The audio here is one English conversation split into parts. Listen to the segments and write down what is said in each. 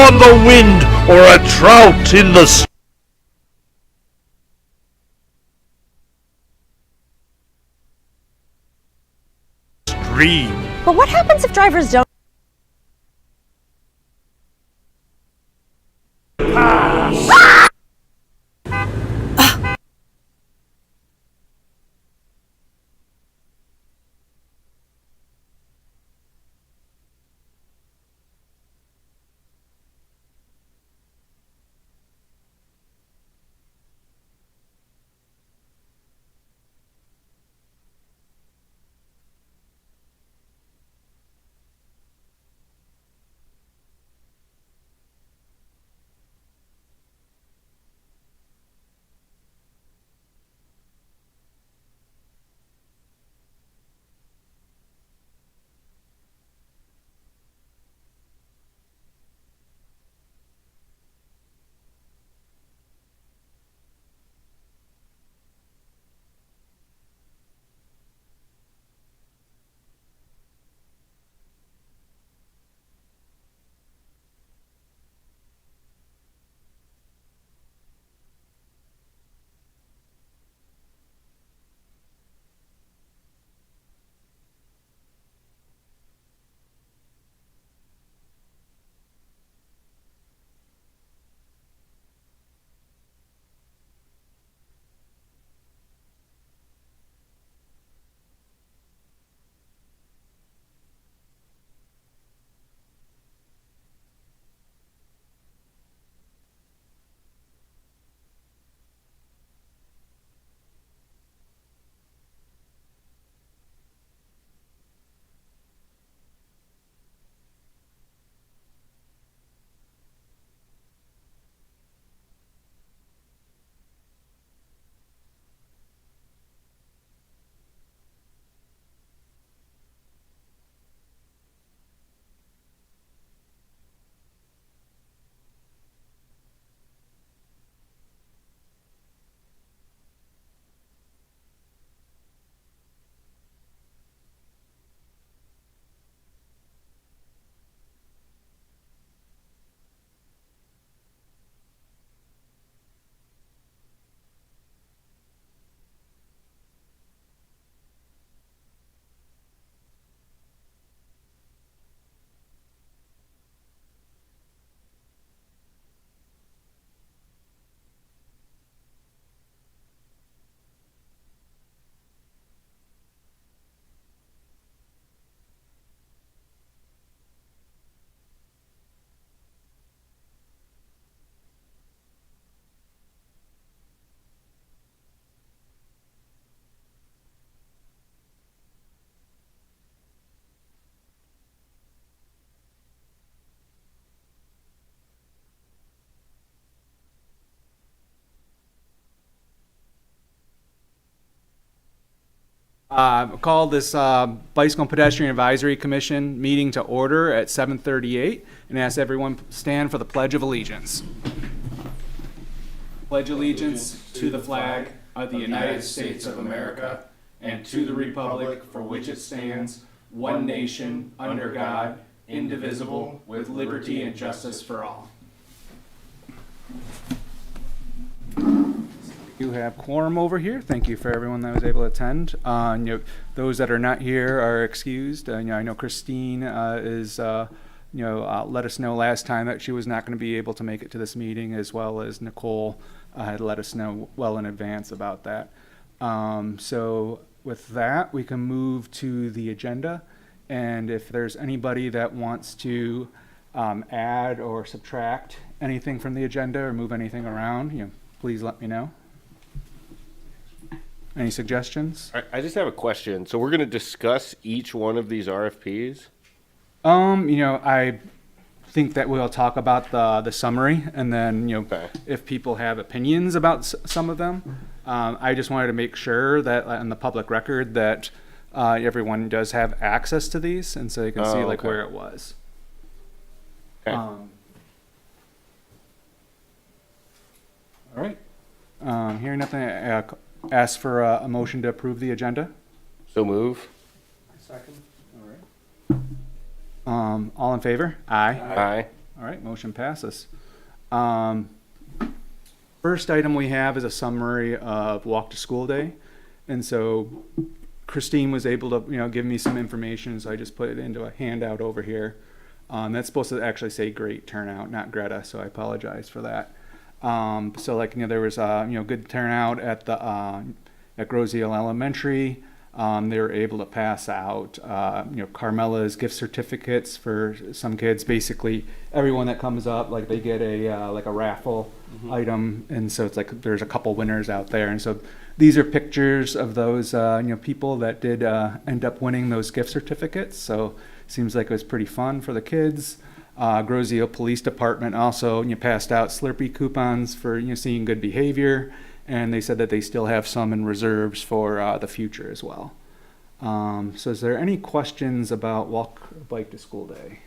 on the wind or a trout in the stream. But what happens if drivers don't? Call this Bicycle and Pedestrian Advisory Commission meeting to order at 7:38 and ask everyone stand for the Pledge of Allegiance. Pledge allegiance to the flag of the United States of America and to the republic for which it stands, one nation, under God, indivisible, with liberty and justice for all. You have quorum over here. Thank you for everyone that was able to attend. Those that are not here are excused. I know Christine let us know last time that she was not going to be able to make it to this meeting, as well as Nicole had let us know well in advance about that. So with that, we can move to the agenda. And if there's anybody that wants to add or subtract anything from the agenda or move anything around, please let me know. Any suggestions? I just have a question. So we're going to discuss each one of these RFPs? I think that we'll talk about the summary, and then, Okay. if people have opinions about some of them. I just wanted to make sure that on the public record that everyone does have access to these, and so you can see okay. where it was. Okay. All right. Hearing nothing, ask for a motion to approve the agenda. So move. Second. All right. All in favor? Aye. Aye. All right, motion passes. First item we have is a summary of Walk to School Day. And so Christine was able to, give me some information, so I just put it into a handout over here. That's supposed to actually say great turnout, not Greta, so I apologize for that. There was good turnout at the at Groseal Elementary. They were able to pass out Carmela's gift certificates for some kids. Basically, everyone that comes up, like, they get a raffle item, and so it's like there's a couple winners out there, and so these are pictures of those people that did end up winning those gift certificates. So seems like it was pretty fun for the kids. Groseal Police Department also passed out Slurpee coupons for seeing good behavior, and they said that they still have some in reserves for the future as well. So is there any questions about Walk or Bike to School Day?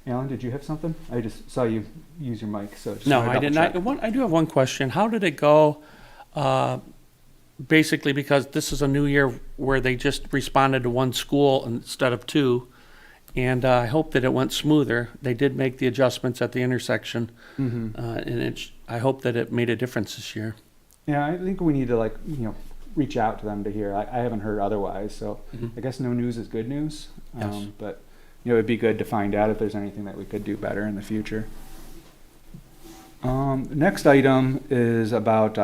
Alan, did you have something? I just saw you use your mic, so just No, wanted to I did double not. check. I do have one question. How did it go? Basically, because this is a new year where they just responded to one school instead of two, and I hope that it went smoother. They did make the adjustments at the intersection, and I hope that it made a difference this year. Yeah, I think we need to reach out to them to hear. I haven't heard otherwise, so I guess no news is good news. Yes. But it'd be good to find out if there's anything that we could do better in the future. Next item is about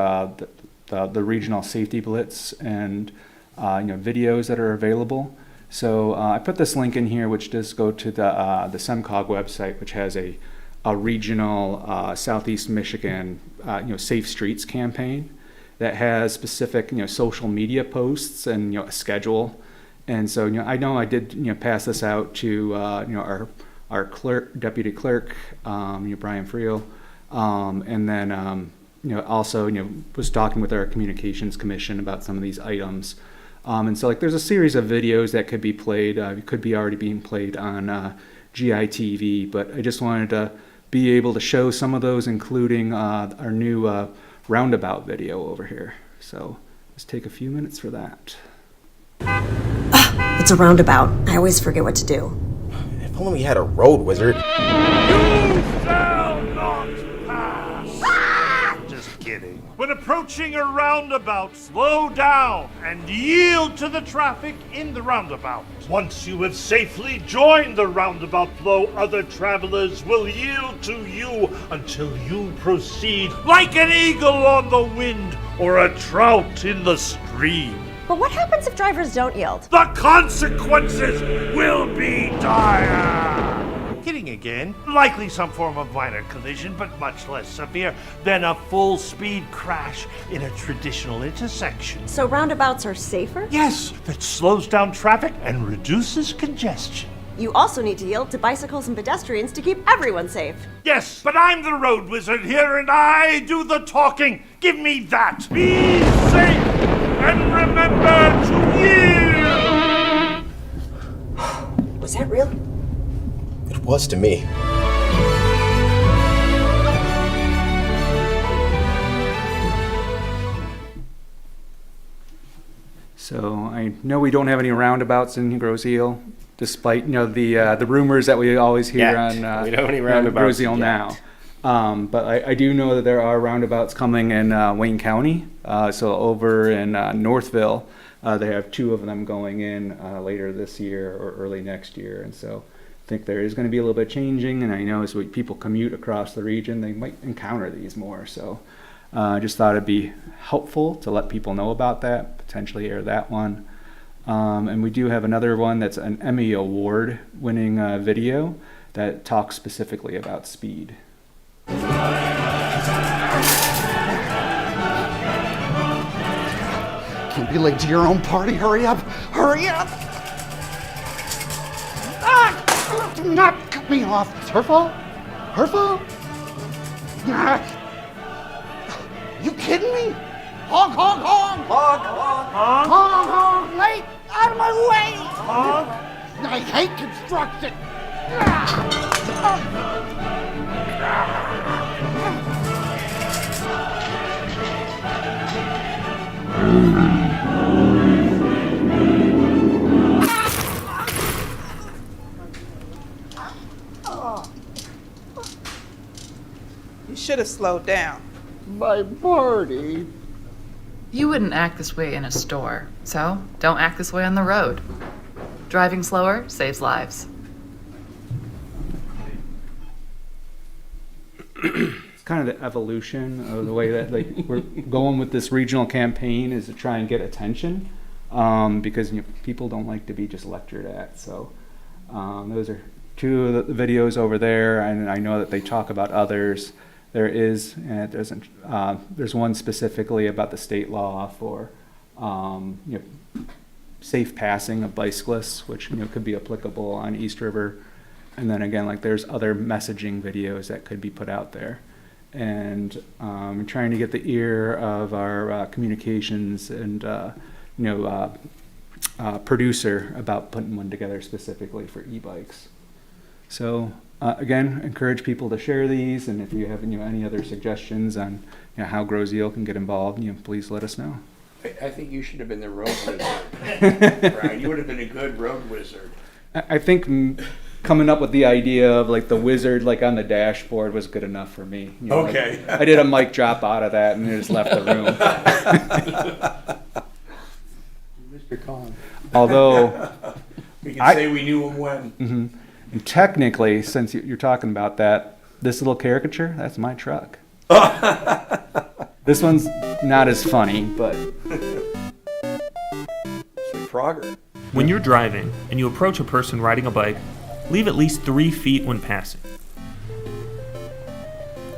the regional safety blitz and videos that are available. So I put this link in here, which does go to the SEMCOG website, which has a regional Southeast Michigan Safe Streets campaign that has specific social media posts and a schedule. And so I know I did pass this out to our clerk, deputy clerk, Brian Friel, and then also was talking with our communications commission about some of these items. And so there's a series of videos that could be played, could be already being played on GITV, but I just wanted to be able to show some of those, including our new roundabout video over here. So let's take a few minutes for that. It's a roundabout. I always forget what to do. If only we had a road wizard. You shall not pass! Just kidding. When approaching a roundabout, slow down and yield to the traffic in the roundabout. Once you have safely joined the roundabout flow, other travelers will yield to you until you proceed like an eagle on the wind or a trout in the stream. But what happens if drivers don't yield? The consequences will be dire! Kidding again. Likely some form of minor collision, but much less severe than a full-speed crash in a traditional intersection. So roundabouts are safer? Yes, that slows down traffic and reduces congestion. You also need to yield to bicycles and pedestrians to keep everyone safe. Yes, but I'm the road wizard here and I do the talking. Give me that. Be safe and remember to yield. Was that real? It was to me. So I know we don't have any roundabouts in Groseal, despite the rumors that we always hear Yet. on We don't have any roundabouts Groseal yet. now. But I do know that there are roundabouts coming in Wayne County. So over in Northville, they have 2 of them going in later this year or early next year, and so I think there is going to be a little bit changing. And I know as people commute across the region, they might encounter these more. So I just thought it'd be helpful to let people know about that, potentially air that one. And we do have another one that's an Emmy Award winning video that talks specifically about speed. Can't be late to your own party. Hurry up! Hurry up! Ah! Do not cut me off. It's her fault. Her fault. Ah! You kidding me? Honk, honk, honk! Honk, honk, honk! Honk, honk! Late! Out of my way! Honk! I hate construction! have slowed down. My Marty. You wouldn't act this way in a store, so don't act this way on the road. Driving slower saves lives. It's kind of the evolution of the way that like we're going with this regional campaign is to try and get attention, because people don't like to be just lectured at. So those are two of the videos over there, and I know that they talk about others. There is, and it doesn't. There's one specifically about the state law for, safe passing of bicyclists, which could be applicable on East River. And then again, like there's other messaging videos that could be put out there, and trying to get the ear of our communications and producer about putting one together specifically for e-bikes. So. Again, encourage people to share these, and if you have any other suggestions on how Groseal can get involved, please let us know. I think you should have been the road wizard. Right? You would have been a good road wizard. I think coming up with the idea of like the wizard like on the dashboard was good enough for me. Okay. Like, I did a mic drop out of that and just left the room. Mr. Collins. Although we can say we knew him when. Mm-hmm. And technically, since you're talking about that, this little caricature, that's my truck. This one's not as funny, but... Frogger. When you're driving and you approach a person riding a bike, leave at least 3 feet when passing.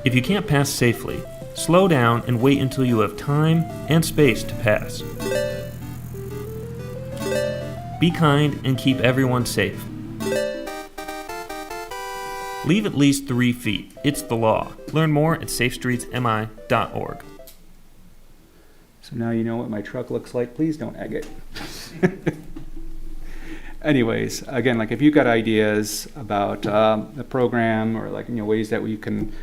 If you can't pass safely, slow down and wait until you have time and space to pass. Be kind and keep everyone safe. Leave at least 3 feet. It's the law. Learn more at safestreetsmi.org. So now you know what my truck looks like. Please don't egg it. Anyways, again, like if you've got ideas about the program or like ways that we can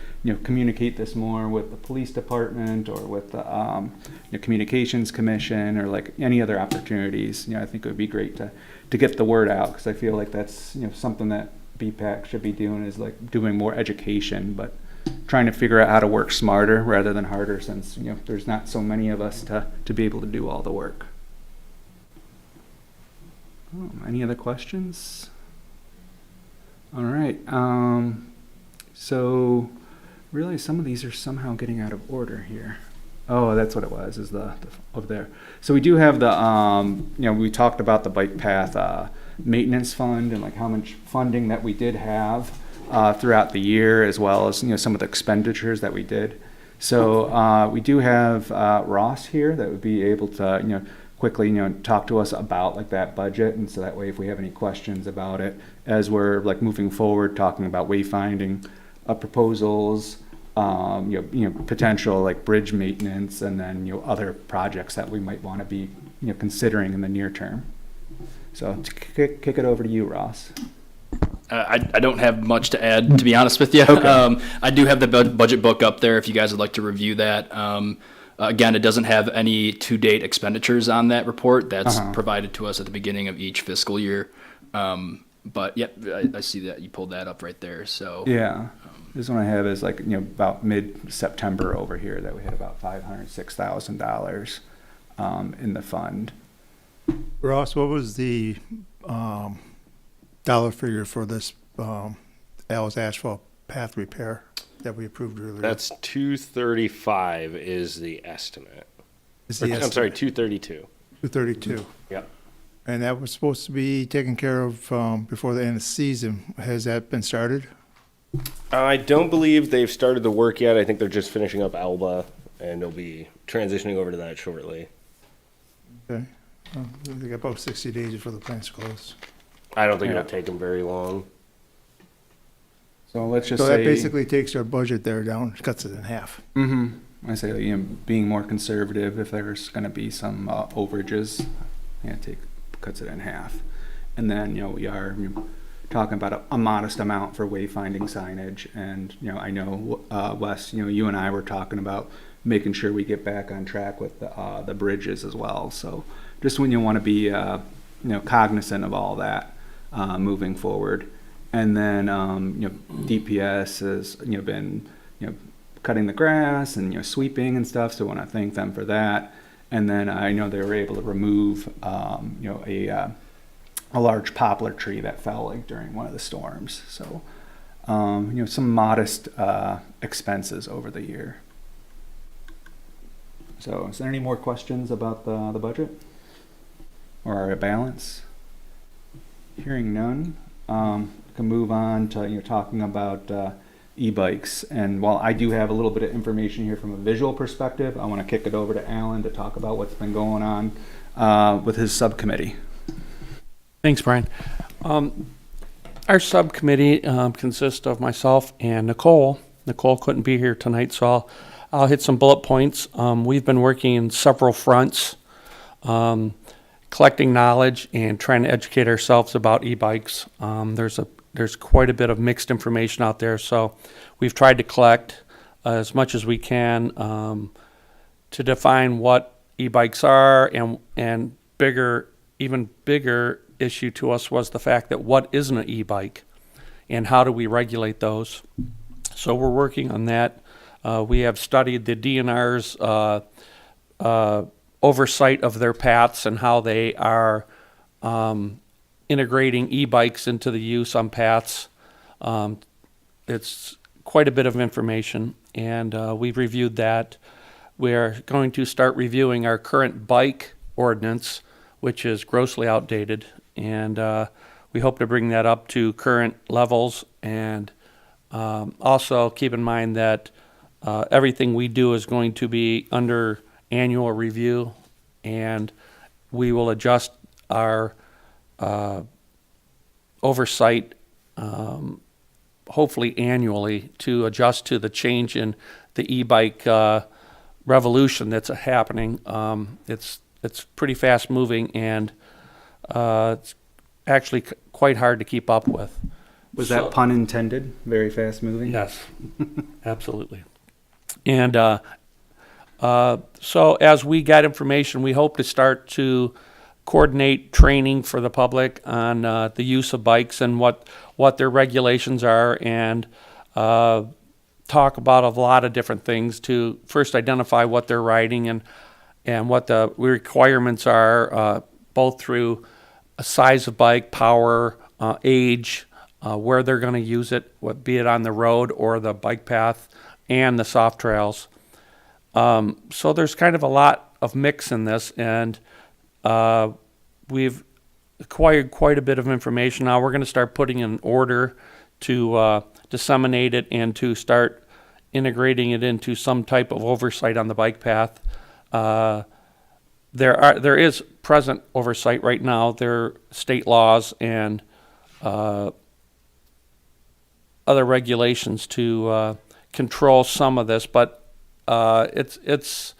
communicate this more with the police department or with the communications commission or like any other opportunities, I think it would be great to get the word out, because I feel like that's something that BPAC should be doing, is like doing more education, but trying to figure out how to work smarter rather than harder, since there's not so many of us to be able to do all the work. Any other questions? All right. So really some of these are somehow getting out of order here. Oh, that's what it was, is the over there. So we do have the, we talked about the bike path maintenance fund and like how much funding that we did have throughout the year, as well as, some of the expenditures that we did. So we do have Ross here that would be able to, quickly, talk to us about like that budget. And so that way, if we have any questions about it, as we're like moving forward, talking about wayfinding proposals, potential like bridge maintenance, and then, other projects that we might want to be, considering in the near term. So to kick it over to you, Ross. I don't have much to add, to be honest with you. Okay. I do have the budget book up there if you guys would like to review that. Again, it doesn't have any to-date expenditures on that report. That's provided to us at the beginning of each fiscal year. But yep, I see that you pulled that up right there. So yeah, this one I have is like about mid-September over here that we had about $506,000 in the fund. Ross, what was the dollar figure for this Al's asphalt path repair that we approved earlier? That's 235 is the estimate. Is the I'm sorry, 232. 232. Yep. And that was supposed to be taken care of before the end of the season. Has that been started? I don't believe they've started the work yet. I think they're just finishing up Alba, and they'll be transitioning over to that shortly. Okay. They got about 60 days before the plant's closed. I don't think it'll take them very long. So let's just So say that basically takes our budget there down, cuts it in half. I say being more conservative, if there's going to be some overages, cuts it in half. And then we are talking about a modest amount for wayfinding signage, and I know Wes, you and I were talking about making sure we get back on track with the bridges as well. So just when you want to be cognizant of all that moving forward. And then DPS has been cutting the grass and, sweeping and stuff. So I want to thank them for that. And then I know they were able to remove, a large poplar tree that fell like during one of the storms. So, some modest expenses over the year. So, is there any more questions about the budget or our balance? Hearing none, we can move on to talking about e-bikes. And while I do have a little bit of information here from a visual perspective, I want to kick it over to Alan to talk about what's been going on with his subcommittee. Thanks, Brian. Our subcommittee consists of myself and Nicole. Nicole couldn't be here tonight, so I'll hit some bullet points. We've been working in several fronts, collecting knowledge and trying to educate ourselves about e-bikes. There's quite a bit of mixed information out there, so we've tried to collect as much as we can to define what e-bikes are, and even bigger issue to us was the fact that what isn't an e-bike and how do we regulate those. So we're working on that. We have studied the DNR's oversight of their paths and how they are integrating e-bikes into the use on paths. It's quite a bit of information, and we've reviewed that. We're going to start reviewing our current bike ordinance, which is grossly outdated, and we hope to bring that up to current levels. And also keep in mind that everything we do is going to be under annual review, and we will adjust our oversight hopefully annually to adjust to the change in the e-bike revolution that's happening. It's pretty fast moving, and it's actually quite hard to keep up with. Was that pun intended? Very fast moving? Yes, absolutely. And so as we get information, we hope to start to coordinate training for the public on the use of bikes and what their regulations are, and talk about a lot of different things to first identify what they're riding and what the requirements are, both through a size of bike, power, age, where they're going to use it, be it on the road or the bike path and the soft trails. So there's kind of a lot of mix in this, and we've acquired quite a bit of information. Now we're going to start putting in order to disseminate it and to start integrating it into some type of oversight on the bike path. There is present oversight right now. There are state laws and other regulations to control some of this, but it's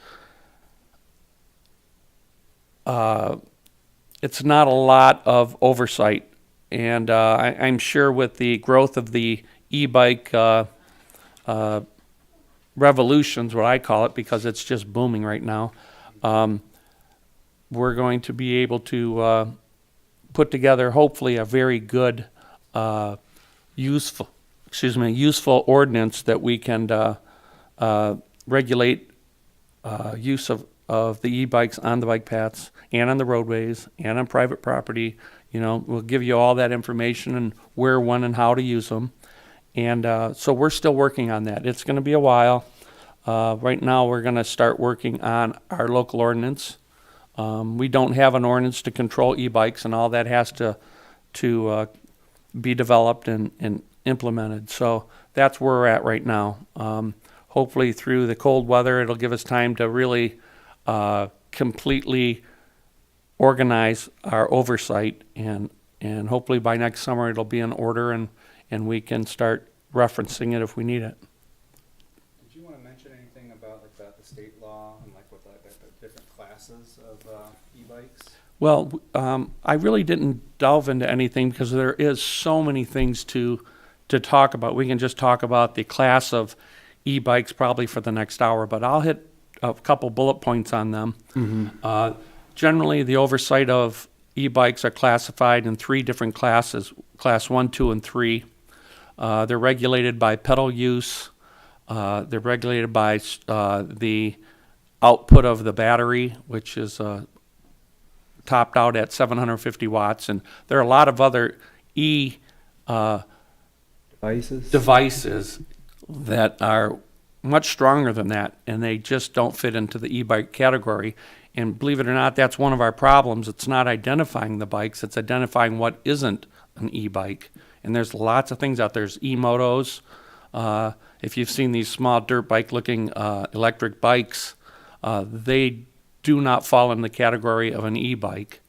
not a lot of oversight, and I'm sure with the growth of the e-bike revolutions, what I call it, because it's just booming right now, we're going to be able to put together hopefully a very good useful ordinance that we can regulate use of the e-bikes on the bike paths and on the roadways and on private property. We'll give you all that information and where, when, and how to use them. And so we're still working on that. It's going to be a while. Right now we're going to start working on our local ordinance. We don't have an ordinance to control e-bikes, and all that has to be developed and implemented. So that's where we're at right now. Hopefully through the cold weather, it'll give us time to really completely organize our oversight, and hopefully by next summer it'll be in order, and we can start referencing it if we need it. Did you want to mention anything about the state law and what the different classes of e-bikes? Well, I really didn't delve into anything because there is so many things to talk about. We can just talk about the class of e-bikes probably for the next hour, but I'll hit a couple bullet points on them. Mm-hmm. Generally, the oversight of e-bikes are classified in 3 different classes, class 1, 2, and 3. They're regulated by pedal use, They're regulated by the output of the battery, which is topped out at 750 watts. And there are a lot of other devices that are much stronger than that, and they just don't fit into the e-bike category. And believe it or not, that's one of our problems. It's not identifying the bikes, it's identifying what isn't an e-bike. And there's lots of things out there. There's E-Motos. If you've seen these small dirt bike looking electric bikes, they do not fall in the category of an e-bike.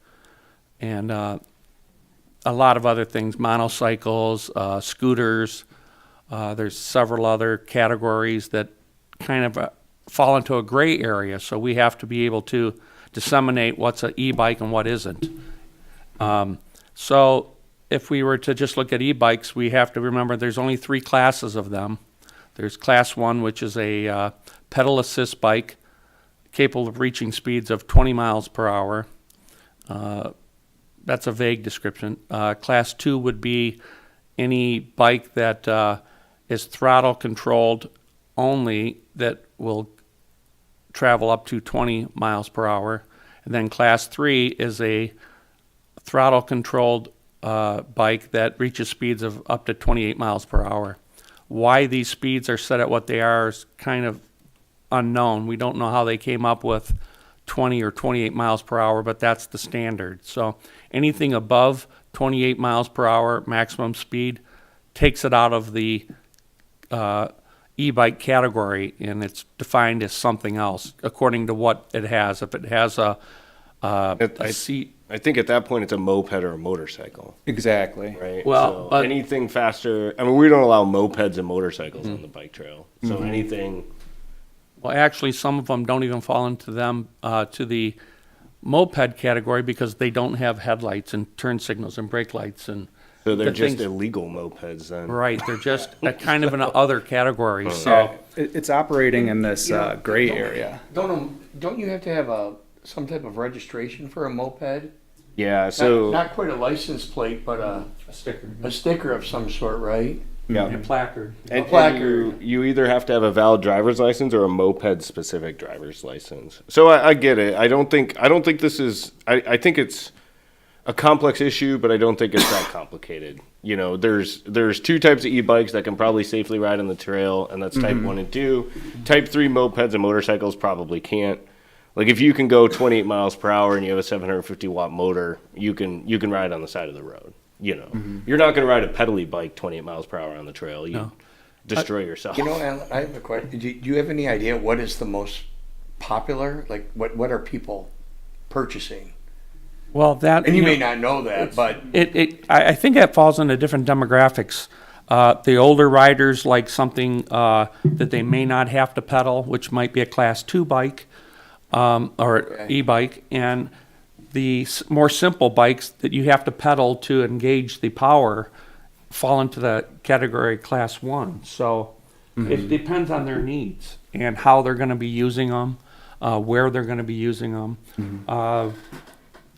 And a lot of other things, motorcycles, scooters. There's several other categories that kind of fall into a gray area, so we have to be able to disseminate what's an e-bike and what isn't. So if we were to just look at e-bikes, we have to remember there's only 3 classes of them. There's class 1, which is a pedal assist bike capable of reaching speeds of 20 miles per hour. That's a vague description. Class 2 would be any bike that is throttle controlled only that will travel up to 20 miles per hour. And then class 3 is a throttle controlled bike that reaches speeds of up to 28 miles per hour. Why these speeds are set at what they are is kind of unknown. We don't know how they came up with 20 or 28 miles per hour, but that's the standard. So anything above 28 miles per hour maximum speed takes it out of the e-bike category, and it's defined as something else according to what it has. If it has a seat, I think at that point it's a moped or a motorcycle. Exactly. Right. Well, so but anything faster. I mean, we don't allow mopeds and motorcycles on the bike trail. So anything. well, actually, some of them don't even fall into them to the moped category because they don't have headlights and turn signals and brake lights and. So they're the just things- illegal mopeds then. Right, they're just a kind of an other category. So It's operating in this gray area. Don't you have to have some type of registration for a moped? Yeah. So Not quite a license plate, but a sticker of some sort, right? yeah. a placard. And placard. you either have to have a valid driver's license or a moped-specific driver's license. So I get it. I don't think this is. I think it's a complex issue, but I don't think it's that complicated. You know, there's 2 types of e-bikes that can probably safely ride on the trail, and that's type 1 and 2. Type 3 mopeds and motorcycles probably can't. Like if you can go 28 miles per hour and you have a 750 watt motor, you can ride on the side of the road. You know, you're not going to ride a pedally bike 28 miles per hour on the trail. You destroy yourself. You know, Alan, I have a question. Do you have any idea what is the most popular? Like, what are people purchasing? Well, that And you may not know that, but I think that falls into different demographics. The older riders like something that they may not have to pedal, which might be a class 2 bike or e-bike, and the more simple bikes that you have to pedal to engage the power fall into the category class 1. So it depends on their needs and how they're going to be using them, where they're going to be using them.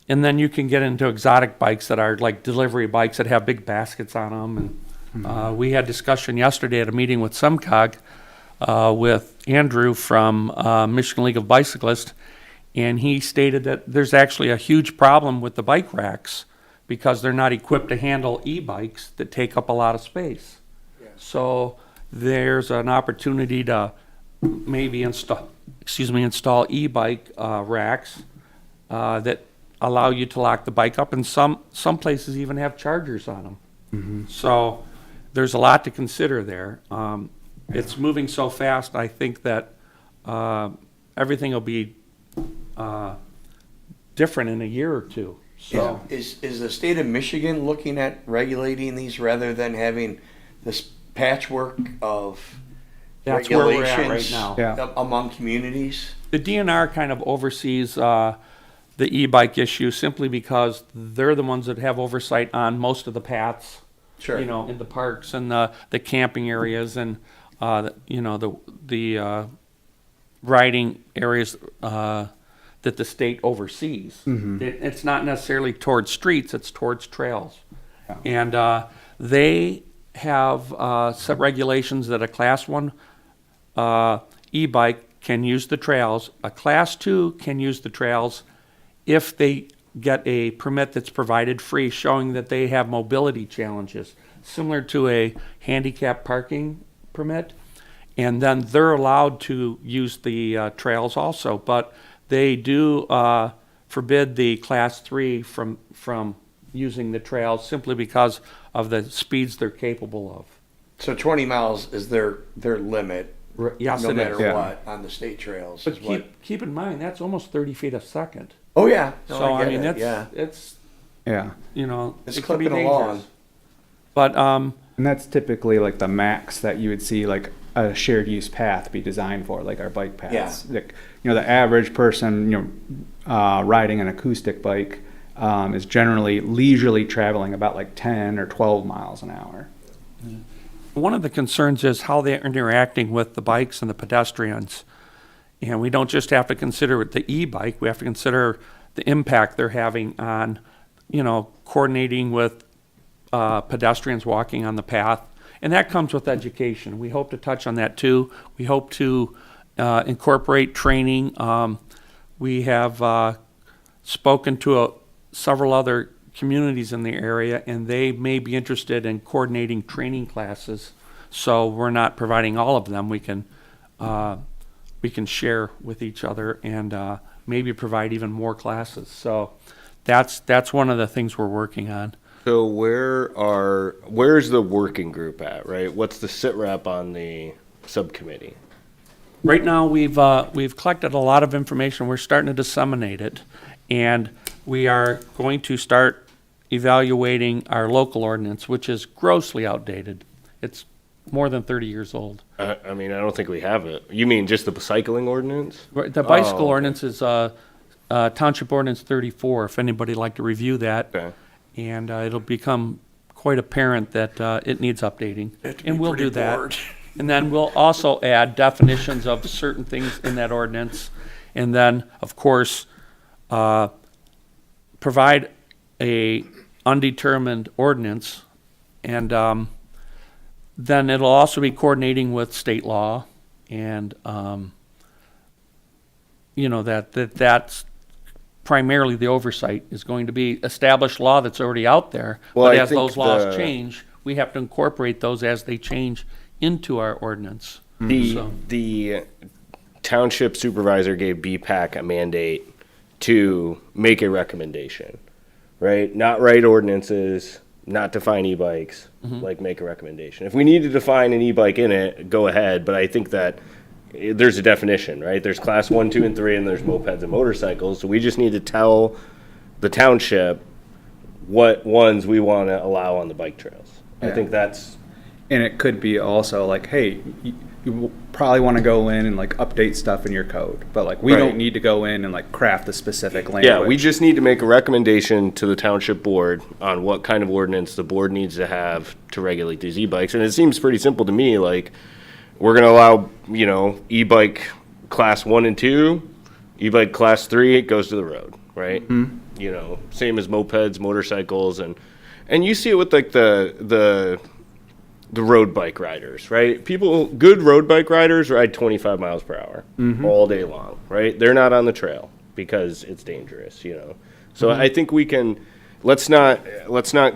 And then you can get into exotic bikes that are like delivery bikes that have big baskets on them. And we had discussion yesterday at a meeting with SEMCOG with Andrew from Michigan League of Bicyclists, and he stated that there's actually a huge problem with the bike racks because they're not equipped to handle e-bikes that take up a lot of space. So there's an opportunity to maybe install e-bike racks that allow you to lock the bike up, and some places even have chargers on them. So there's a lot to consider there. It's moving so fast, I think that everything will be different in a year or two. So is the state of Michigan looking at regulating these rather than having this patchwork of that's where we're at right regulations now. among communities? The DNR kind of oversees the e-bike issue simply because they're the ones that have oversight on most of the paths, Sure. you know, in the parks and the camping areas and, you know, the riding areas that the state oversees. It's not necessarily towards streets, it's towards trails. And they have set regulations that a class 1 e-bike can use the trails. A Class 2 can use the trails if they get a permit that's provided free showing that they have mobility challenges, similar to a handicap parking permit. And then they're allowed to use the trails also, but they do forbid the Class 3 from using the trails simply because of the speeds they're capable of. So 20 miles is their limit, Yes, no it matter is. what, on the state trails. But is what- keep in mind, that's almost 30 feet a second. Oh, yeah. No, So, I get mean, it, it's, Yeah. you know, It's it can be clipping along. dangerous. But, And that's typically like the max that you would see like a shared use path be designed for, like our bike paths. Yeah. Like, you know, the average person, riding an acoustic bike is generally leisurely traveling about like 10 or 12 miles an hour. one of the concerns is how they're interacting with the bikes and the pedestrians. And we don't just have to consider the e-bike, we have to consider the impact they're having on, coordinating with pedestrians walking on the path. And that comes with education. We hope to touch on that too. We hope to incorporate training. We have spoken to several other communities in the area, and they may be interested in coordinating training classes. So we're not providing all of them. We can share with each other and maybe provide even more classes. So that's one of the things we're working on. So where's the working group at, right? What's the sit rep on the subcommittee? Right now, we've collected a lot of information. We're starting to disseminate it, and we are going to start evaluating our local ordinance, which is grossly outdated. It's more than 30 years old. I don't think we have it. You mean just the cycling ordinance? Right, the bicycle okay. ordinance is Township Ordinance 34, if anybody'd like to review that. Okay. And it'll become quite apparent that it needs updating. And we'll do that. And then we'll also add definitions of certain things in that ordinance. And then, of course, provide a undetermined ordinance. And then it'll also be coordinating with state law. And, that's primarily the oversight is going to be established law that's already out there. Well, But I as think those laws change, we have to incorporate those as they change into our ordinance. The township supervisor gave BPAC a mandate to make a recommendation, right? Not write ordinances, not define e-bikes, like make a recommendation. If we need to define an e-bike in it, go ahead, but I think that there's a definition, right? There's class 1, 2, and 3, and there's mopeds and motorcycles. So we just need to tell the township what ones we want to allow on the bike trails. I think that's... And it could be also like, hey, you probably want to go in and like update stuff in your code, but like we don't need to go in and like craft the specific language. Yeah, we just need to make a recommendation to the township board on what kind of ordinance the board needs to have to regulate these e-bikes. And it seems pretty simple to me, like we're going to allow, e-bike class 1 and 2, e-bike class 3, it goes to the road, right? Mm-hmm. Same as mopeds, motorcycles, and you see it with like the road bike riders, right? Good road bike riders ride 25 miles per hour all day long, right? They're not on the trail because it's dangerous, So I think we can, let's not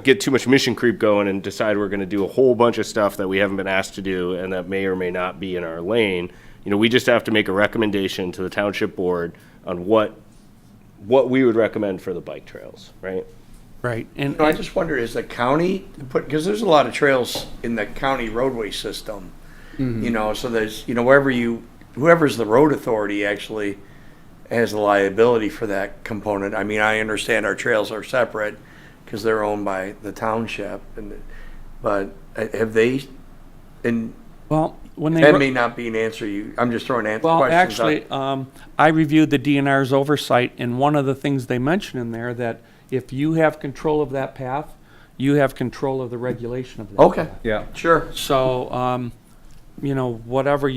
get too much mission creep going and decide we're going to do a whole bunch of stuff that we haven't been asked to do and that may or may not be in our lane. We just have to make a recommendation to the township board on what we would recommend for the bike trails, right? Right. And I just wonder, is the county, because there's a lot of trails in the county roadway system, so there's, whoever's the road authority actually has the liability for that component. I understand our trails are separate because they're owned by the township, but have they, when they that may not be an answer I'm just throwing questions out. Well, actually, I reviewed the DNR's oversight, and one of the things they mention in there that if you have control of that path, you have control of the regulation of that path. Yeah. Sure. So, whatever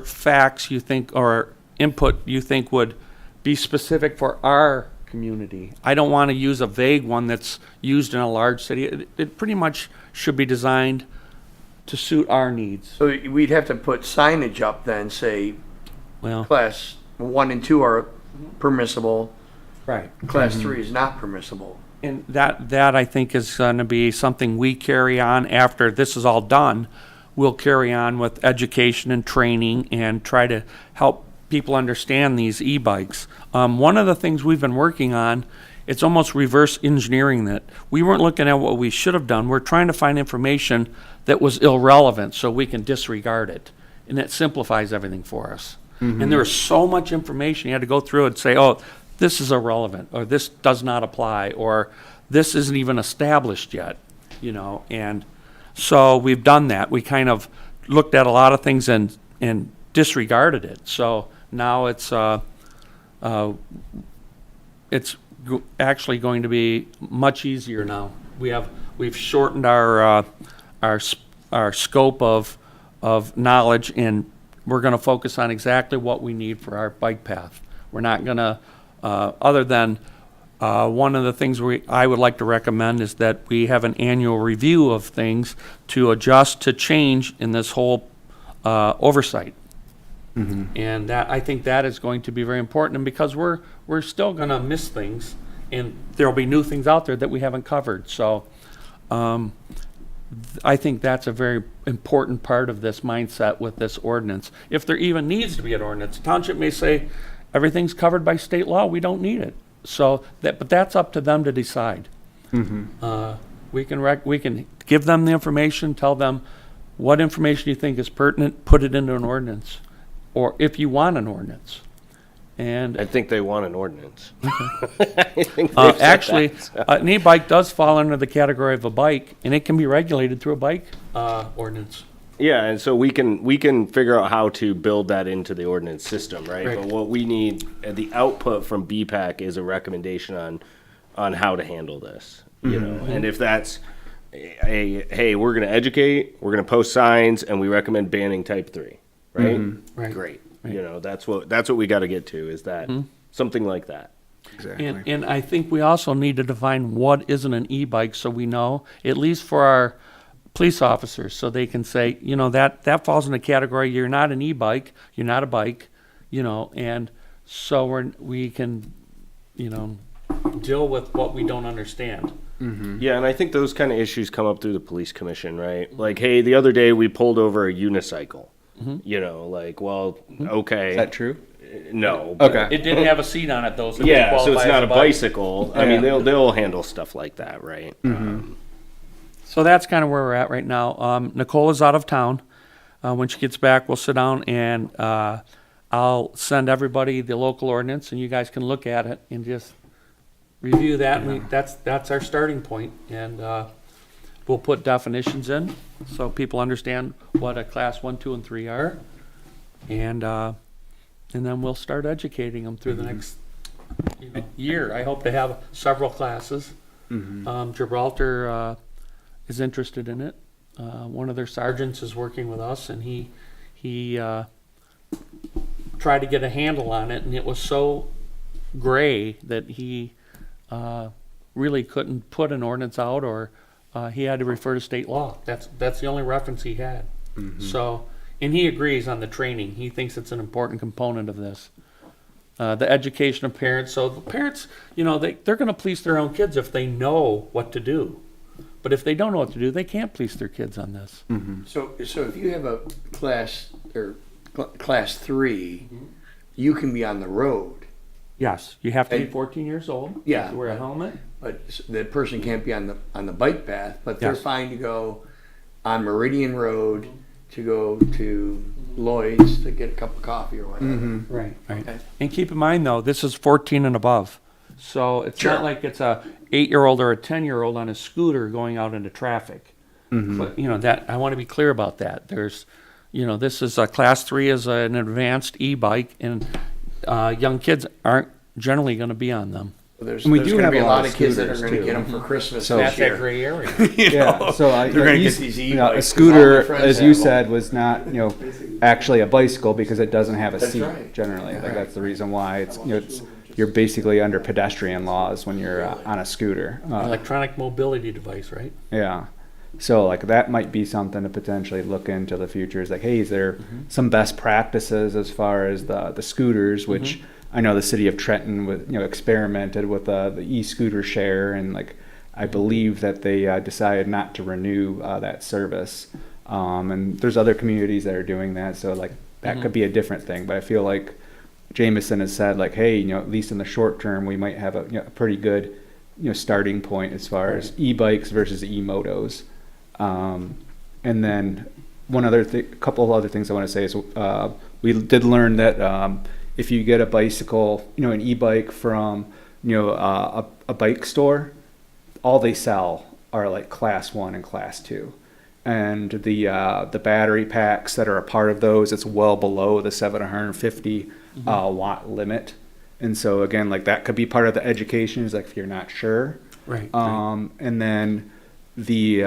facts you think or input you think would be specific for our community. I don't want to use a vague one that's used in a large city. It pretty much should be designed to suit our needs. So we'd have to put signage up then, say, Well, class 1 and 2 are permissible, right. class 3 is not permissible. And that I think is going to be something we carry on after this is all done. We'll carry on with education and training and try to help people understand these e-bikes. One of the things we've been working on, it's almost reverse engineering that. We weren't looking at what we should have done. We're trying to find information that was irrelevant so we can disregard it. And it simplifies everything for us. And there was so much information you had to go through and say, oh, this is irrelevant, or this does not apply, or this isn't even established yet, you know. And so we've done that. We kind of looked at a lot of things and disregarded it. So now it's actually going to be much easier now. We've shortened our scope of knowledge, and we're going to focus on exactly what we need for our bike path. We're not going to, other than one of the things I would like to recommend is that we have an annual review of things to adjust to change in this whole oversight. And that, I think that is going to be very important, and because we're still going to miss things, and there'll be new things out there that we haven't covered. So I think that's a very important part of this mindset with this ordinance. If there even needs to be an ordinance, the township may say everything's covered by state law, we don't need it. So but that's up to them to decide. We can give them the information, tell them what information you think is pertinent, put it into an ordinance, or if you want an ordinance. And I think they want an ordinance. Actually, an e-bike does fall under the category of a bike, and it can be regulated through a bike ordinance. Yeah, and so we can figure out how to build that into the ordinance system, right? Right. But what we need, the output from BPAC is a recommendation on how to handle this, you know? And if that's hey, we're going to educate, we're going to post signs, and we recommend banning type 3, right? Right. Great. Right. You know, that's what we got to get to, is that something like that. Exactly. And I think we also need to define what isn't an e-bike, so we know, at least for our police officers, so they can say, you know, that falls in the category, you're not an e-bike, you're not a bike, you know, and so we can, you know, deal with what we don't understand. Yeah, and I think those kind of issues come up through the police commission, right? Like, hey, the other day we pulled over a unicycle. You know, like, well, okay. Is that true? No. Okay. It didn't have a seat on it, though. So yeah, so it's not a bicycle. I mean, they'll handle stuff like that, right? So that's kind of where we're at right now. Nicole is out of town. When she gets back, we'll sit down and I'll send everybody the local ordinance, and you guys can look at it and just review that. And that's our starting point, and we'll put definitions in so people understand what a class 1, 2, and 3 are, and then we'll start educating them through the next year. I hope to have several classes. Gibraltar is interested in it. One of their sergeants is working with us, and he tried to get a handle on it, and it was so gray that he really couldn't put an ordinance out, or he had to refer to state law. That's the only reference he had. So, and he agrees on the training. He thinks it's an important component of this. The education of parents. So the parents, you know, they're going to police their own kids if they know what to do. But if they don't know what to do, they can't police their kids on this. So if you have a class class 3, you can be on the road. Yes, you have to be 14 years old. Yeah, you have to wear a helmet. But the person can't be on the bike path. But they're fine to go on Meridian Road, to go to Lloyd's to get a cup of coffee or whatever. Right. Okay. And keep in mind, though, this is 14 and above. So it's not like it's a 8-year-old or a 10-year-old on a scooter going out into traffic. But, you know, that I want to be clear about that. There's, you know, this is a class 3 is an advanced e-bike, and young kids aren't generally going to be on them. There's going to be a lot of kids that are going to get them for Christmas So this year. That gray area. So they're going to get these you know, a e-bikes. scooter, as you said, was not, you know, actually a bicycle because it doesn't have a seat generally. Like that's the reason why it's, you know, you're basically under pedestrian laws when you're on a scooter. Electronic mobility device, right? Yeah. So like that might be something to potentially look into the future. Is like, hey, is there some best practices as far as the scooters, which I know the city of Trenton experimented with the e-scooter share, and like I believe that they decided not to renew that service. And there's other communities that are doing that, so like that could be a different thing. But I feel like Jameson has said like, hey, at least in the short term, we might have a pretty good starting point as far as e-bikes versus e-motos. And then a couple of other things I want to say is we did learn that if you get a bicycle, an e-bike from a bike store, all they sell are like class 1 and class 2. And the battery packs that are a part of those, it's well below the 750 watt limit. And so again, like that could be part of the education, is like if you're not sure. Right. And then these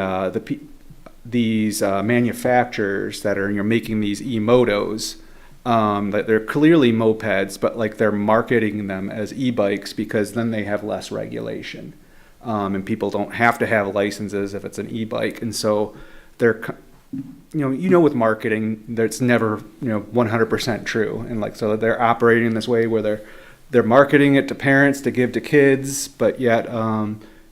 manufacturers that are making these e-motos, that they're clearly mopeds, but like they're marketing them as e-bikes because then they have less regulation, and people don't have to have licenses if it's an e-bike. And so they're with marketing, that's never 100% true, and like so they're operating this way where they're marketing it to parents to give to kids, but yet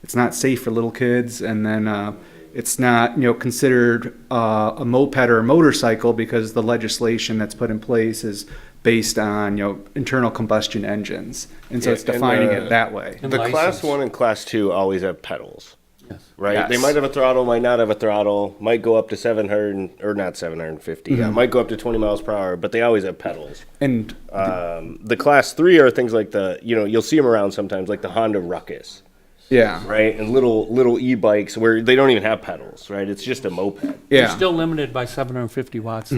it's not safe for little kids, and then it's not considered a moped or a motorcycle because the legislation that's put in place is based on internal combustion engines, and so it's defining it that way. The class 1 and class 2 always have pedals. Yes. Right? Yes. They might have a throttle, might not have a throttle, might go up to 700, or not 750, might go up to 20 miles per hour, but they always have pedals. And the class 3 are things like you'll see them around sometimes, like the Honda Ruckus. Yeah. Right? And little e-bikes where they don't even have pedals, right? It's just a moped. Yeah. They're still limited by 750 watts.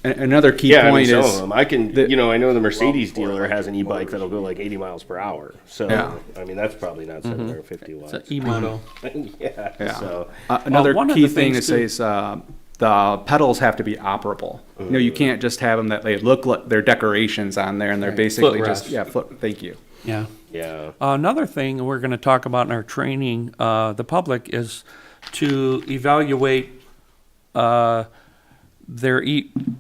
And another key Yeah, point some is of them. I can, I know the Mercedes dealer has an e-bike that'll go like 80 miles per hour. So, Yeah. I mean, that's probably not 750 watts. It's an E-Moto. Yeah. So, another one of key the thing to things say is the pedals have to be operable. You can't just have them that they look like they're decorations on there, and they're basically Footrest. thank you. Yeah. yeah. Another thing we're going to talk about in our training, the public, is to evaluate their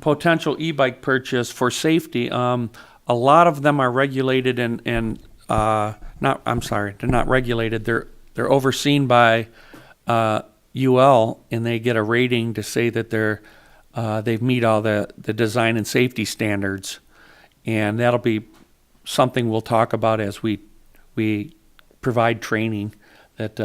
potential e-bike purchase for safety. A lot of them are regulated they're not regulated. They're overseen by UL, and they get a rating to say that they've meet all the design and safety standards, and that'll be something we'll talk about as we provide training, that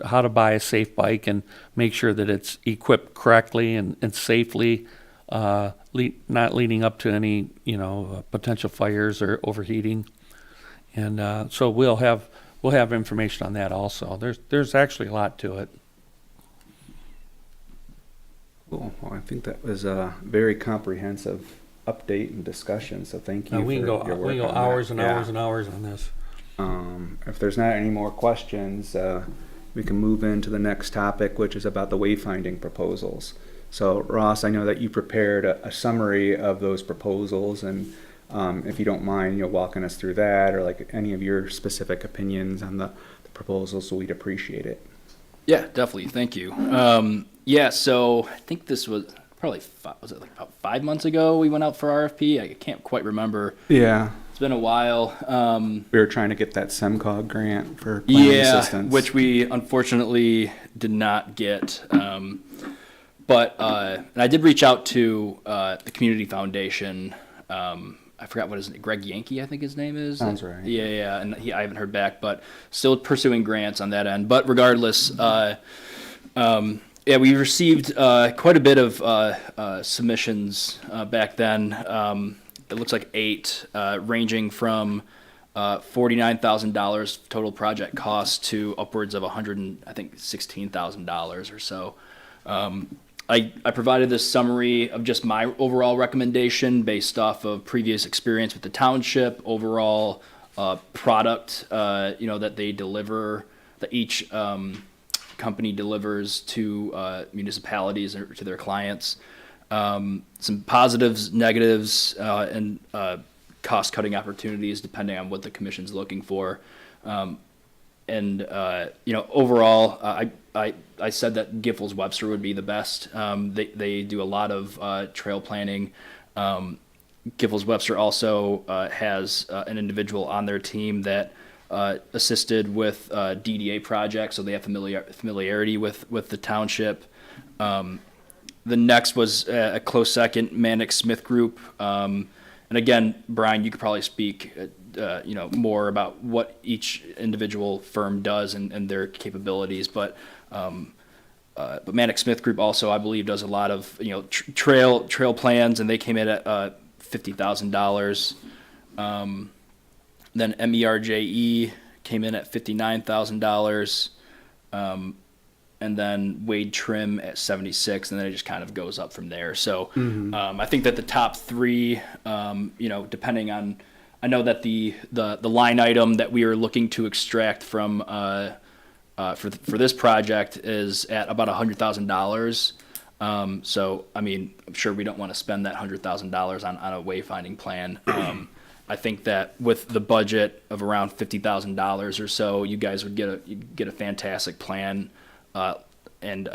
how to buy a safe bike and make sure that it's equipped correctly and safely, not leading up to any potential fires or overheating. And so we'll have information on that also. There's actually a lot to it. Cool. Well, I think that was a very comprehensive update and discussion. So thank you. We can for your go work on hours that. and hours and hours on this. If there's not any more questions, we can move into the next topic, which is about the wayfinding proposals. So Ross, I know that you prepared a summary of those proposals, and if you don't mind, walking us through that, or like any of your specific opinions on the proposals, so we'd appreciate it. Yeah, definitely. Thank you. So I think this was probably about 5 months ago we went out for RFP. I can't quite remember. Yeah. It's been a while. We were trying to get that SEMCOG grant for planning assistance. Which we unfortunately did not get. But and I did reach out to the Community Foundation. I forgot what his name, Greg Yankee, I think his name is. Sounds right. Yeah, and I haven't heard back, but still pursuing grants on that end. But regardless, we received quite a bit of submissions back then. It looks like 8, ranging from $49,000 total project cost to upwards of $16,000 or so. I provided this summary of just my overall recommendation based off of previous experience with the township, overall product, that they deliver, that each company delivers to municipalities or to their clients. Some positives, negatives, and cost-cutting opportunities depending on what the commission's looking for. And overall, I said that Giffords Webster would be the best. They do a lot of trail planning. Giffords Webster also has an individual on their team that assisted with DDA projects, so they have familiarity with the township. The next was a close second, Manic Smith Group. And again, Brian, you could probably speak more about what each individual firm does and their capabilities, but Manic Smith Group also, I believe, does a lot of trail plans, and they came in at $50,000. Then MERJE came in at $59,000, and then Wade Trim at $76,000, and then it just kind of goes up from there. So I think that the top three, depending on, I know that the line item that we are looking to extract from for this project is at about $100,000. So I mean, I'm sure we don't want to spend that $100,000 on a wayfinding plan. I think that with the budget of around $50,000 or so, you guys would get a fantastic plan. And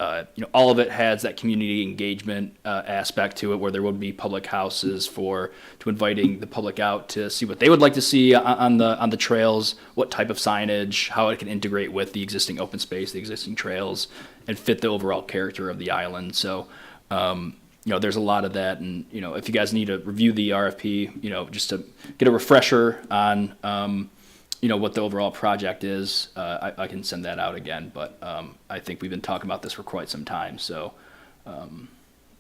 all of it has that community engagement aspect to it, where there would be public houses to inviting the public out to see what they would like to see on the trails, what type of signage, how it can integrate with the existing open space, the existing trails, and fit the overall character of the island. So there's a lot of that, and if you guys need to review the RFP, just to get a refresher on what the overall project is, I can send that out again. But I think we've been talking about this for quite some time. So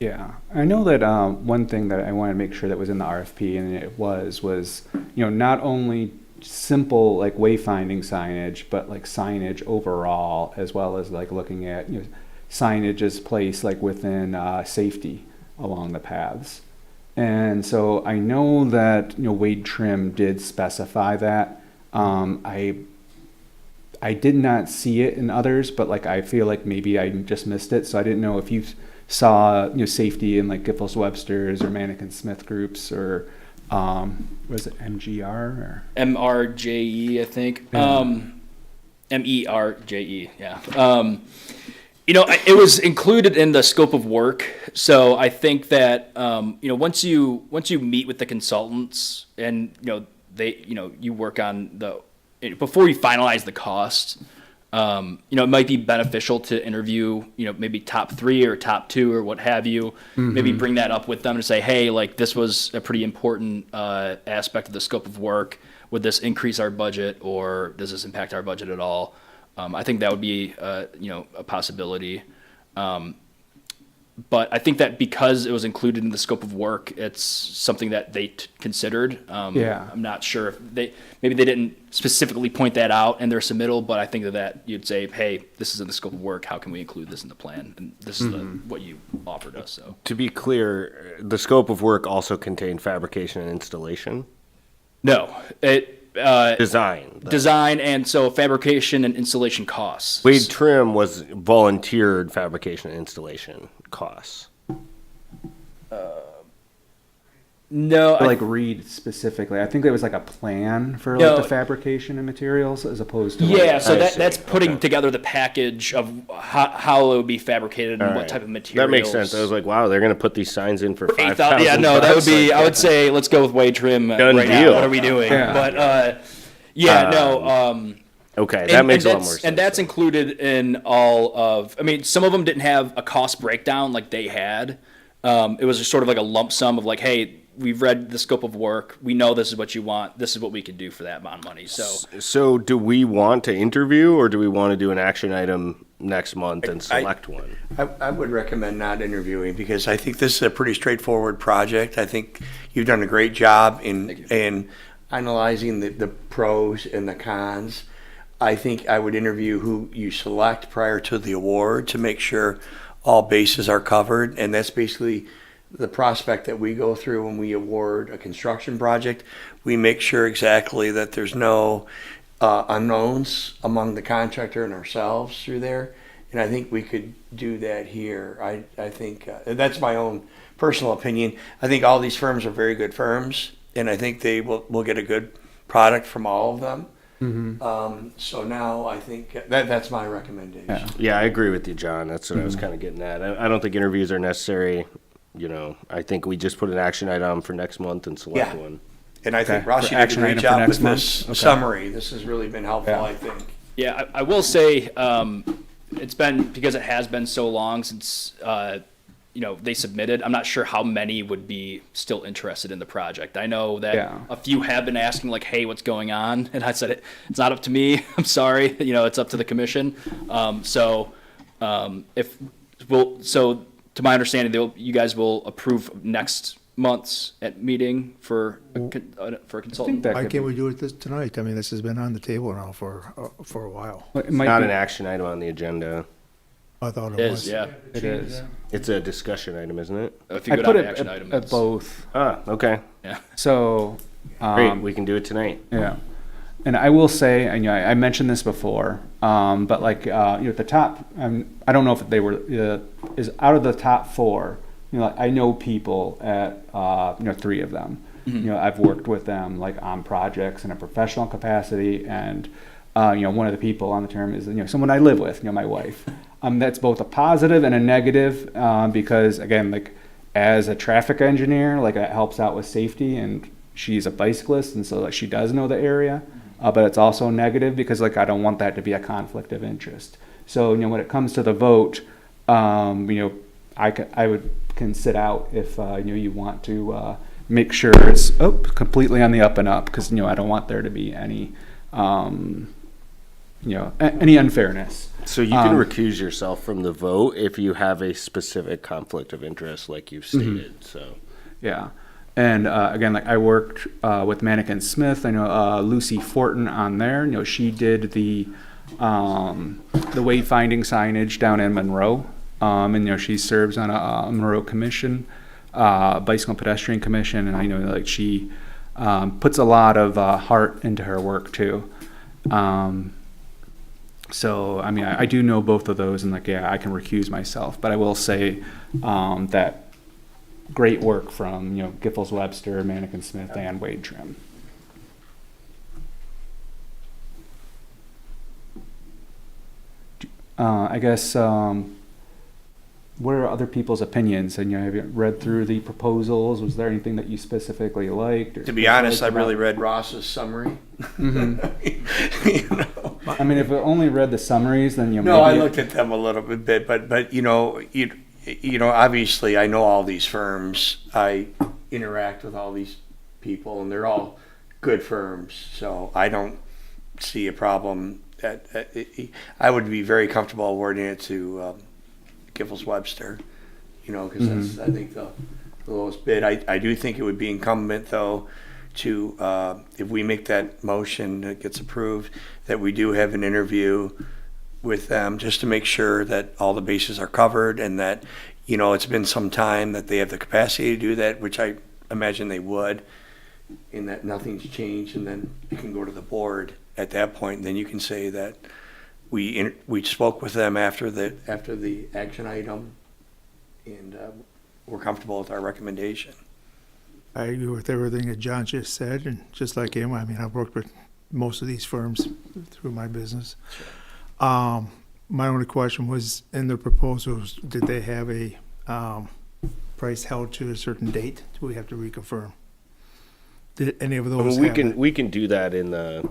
yeah, I know that one thing that I wanted to make sure that was in the RFP, and it was not only simple like wayfinding signage, but like signage overall, as well as like looking at signage as placed like within safety along the paths. And so I know that Wade Trim did specify that. I did not see it in others, but like I feel like maybe I just missed it. So I didn't know if you saw safety in like Giffords Webster's or Manic Smith groups, or was it MGR or MRJE, I think. Yeah. MERJE, yeah. It was included in the scope of work. So I think that once you meet with the consultants and you work on before you finalize the cost, it might be beneficial to interview, maybe top 3 or top 2 or what have you. Maybe bring that up with them and say, hey, like this was a pretty important aspect of the scope of work. Would this increase our budget, or does this impact our budget at all? I think that would be a possibility. But I think that because it was included in the scope of work, it's something that they considered. Yeah. I'm not sure if maybe they didn't specifically point that out in their submittal, but I think that you'd say, hey, this is in the scope of work. How can we include this in the plan? And this is what you offered us. So To be clear, the scope of work also contained fabrication and installation? No, Design. Design, and so fabrication and installation costs. Wade Trim was volunteered fabrication and installation costs. No, like read specifically. I think there was like a plan for like the fabrication and materials, as opposed to that's putting together the package of how it would be fabricated and what type of materials. That makes sense. I was like, wow, they're going to put these signs in for $5,000. Yeah, no, that would be. I would say let's go with Wade Trim right now. What are we doing? Yeah. But okay, that makes a lot more sense. And that's included in all of. I mean, some of them didn't have a cost breakdown like they had. It was just sort of like a lump sum of like, hey, we've read the scope of work. We know this is what you want. This is what we can do for that amount of money. So do we want to interview, or do we want to do an action item next month and select one? I would recommend not interviewing, because I think this is a pretty straightforward project. I think you've done a great job in analyzing the pros and the cons. I think I would interview who you select prior to the award to make sure all bases are covered, and that's basically the prospect that we go through when we award a construction project. We make sure exactly that there's no unknowns among the contractor and ourselves through there, and I think we could do that here. I think that's my own personal opinion. I think all these firms are very good firms, and I think they will get a good product from all of them. So now I think that's my recommendation. Yeah, I agree with you, John. That's what I was kind of getting at. I don't think interviews are necessary. You know, I think we just put an action item for next month and select one. And I think Okay. Ross, For you did a action great item for job next with month? this Okay. summary. This has really been helpful, Yeah. I think. Yeah, I will say, it's been, because it has been so long since, they submitted, I'm not sure how many would be still interested in the project. I know that a few have been asking like, hey, what's going on? And I said, it's not up to me. I'm sorry. It's up to the commission. To my understanding, you guys will approve next month's meeting for a consultant. Why can't we do it tonight? I mean, this has been on the table now for a while. It It's might not be- an action item on the agenda. I thought It it is, was. yeah. It is. It's a discussion item, isn't it? If you I go put down it to action at, item, at it's- both. Ah, okay. Yeah. So, Great, we can do it tonight. yeah. And I will say, and I mentioned this before, but at the top, I don't know if they were, is out of the top 4, I know people at, 3 of them. I've worked with them on projects in a professional capacity, and one of the people on the term is someone I live with, my wife. That's both a positive and a negative, because again, as a traffic engineer, it helps out with safety, and she's a bicyclist, and so she does know the area. But it's also negative because I don't want that to be a conflict of interest. So when it comes to the vote, I can sit out if you want to make sure it's completely on the up and up, because I don't want there to be any any unfairness. So you can recuse yourself from the vote if you have a specific conflict of interest, like you've stated. So yeah. And again, I worked with Mannequin Smith. I know Lucy Fortin on there. She did the wayfinding signage down in Monroe, and she serves on a Monroe commission, Bicycle and Pedestrian Commission, and I know she puts a lot of heart into her work too. So I mean, I do know both of those, and I can recuse myself, but I will say that. Great work from Giffords Webster, Mannequin Smith, and Wade Trim. I guess what are other people's opinions? And have you read through the proposals? Was there anything that you specifically liked? Or To be honest, I really read Ross's summary. I mean, if I only read the summaries, then No, I looked at them a little bit, but obviously I know all these firms. I interact with all these people, and they're all good firms. So I don't see a problem. I would be very comfortable awarding it to Giffords Webster, because that's, I think, the lowest bid. I do think it would be incumbent, though, to, if we make that motion that gets approved, that we do have an interview with them just to make sure that all the bases are covered, and that, it's been some time that they have the capacity to do that, which I imagine they would, in that nothing's changed, and then it can go to the board at that point. And then you can say that we spoke with them after the action item, and we're comfortable with our recommendation. I agree with everything that John just said, and just like him, I mean, I've worked with most of these firms through my business. My only question was, in the proposals, did they have a price held to a certain date? Do we have to reconfirm? Did any of those? We can do that in the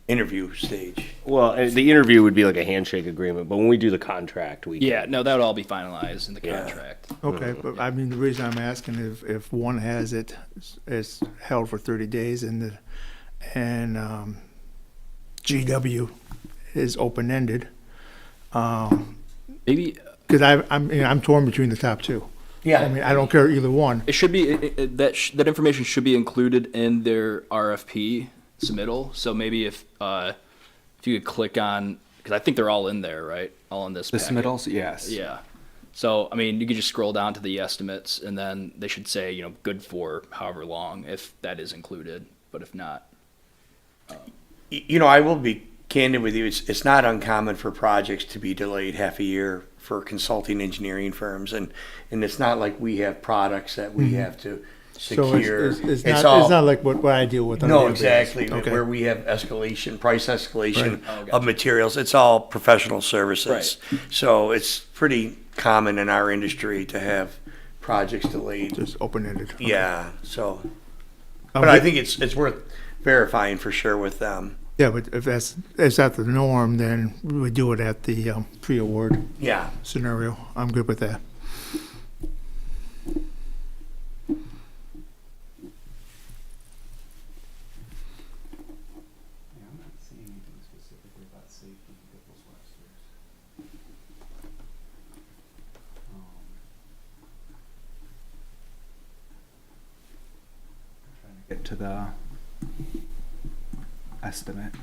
interview stage. Well, the interview would be like a handshake agreement, but when we do the contract, we Yeah, no, that would all be finalized in the contract. Okay, but I mean, the reason I'm asking if one has it is held for 30 days and GW is open-ended. Maybe because I'm torn between the top two. Yeah, I mean, I don't care either one. it should be that information should be included in their RFP submittal. So maybe if you could click on, because I think they're all in there, right? All in this. The packet. submittals, yes. Yeah. So I mean, you could just scroll down to the estimates, and then they should say good for however long, if that is included. But if not, I will be candid with you. It's not uncommon for projects to be delayed half a year for consulting engineering firms, and it's not like we have products that we have to secure. It's all- not like what I deal with. on a No, daily basis. exactly. Okay. Where we have price escalation Right. Oh, gotcha. of materials. It's all professional services. So it's pretty common in our industry to have projects delayed. Just open-ended. Okay. Yeah, so, Um, but I think it's worth verifying for sure with them. Yeah, but if that's the norm, then we would do it at the pre-award Yeah. scenario. I'm good with that. I'm not seeing anything specifically about safety in Gibbles Webster's. Trying to get to the estimate.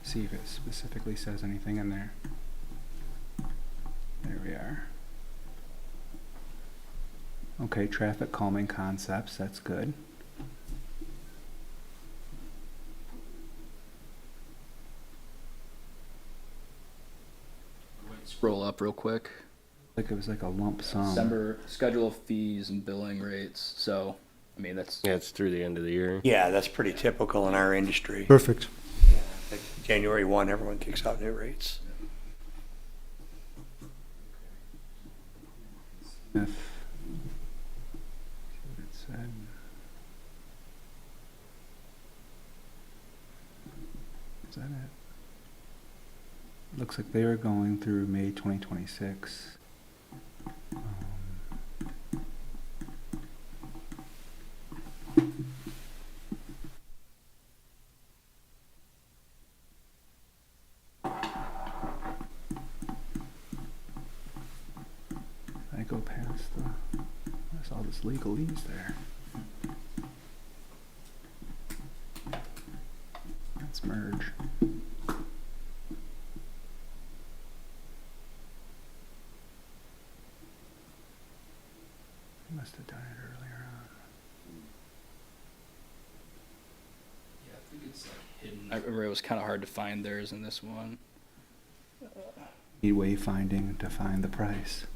See if it specifically says anything in there. There we are. Okay, traffic calming concepts, that's good. Scroll up real quick. Like it was like a lump sum. December schedule of fees and billing rates. So, I mean, that's Yeah, it's through the end of the year. Yeah, that's pretty typical in our industry. Perfect. Like January 1, everyone kicks out new rates. If see what it said. Is that it? Looks like they were going through May 2026. I go past there's all this legalese there. Let's merge. Must have done it earlier on. Yeah, I think it's like hidden. I remember it was kind of hard to find theirs in this one. Need wayfinding to find the price.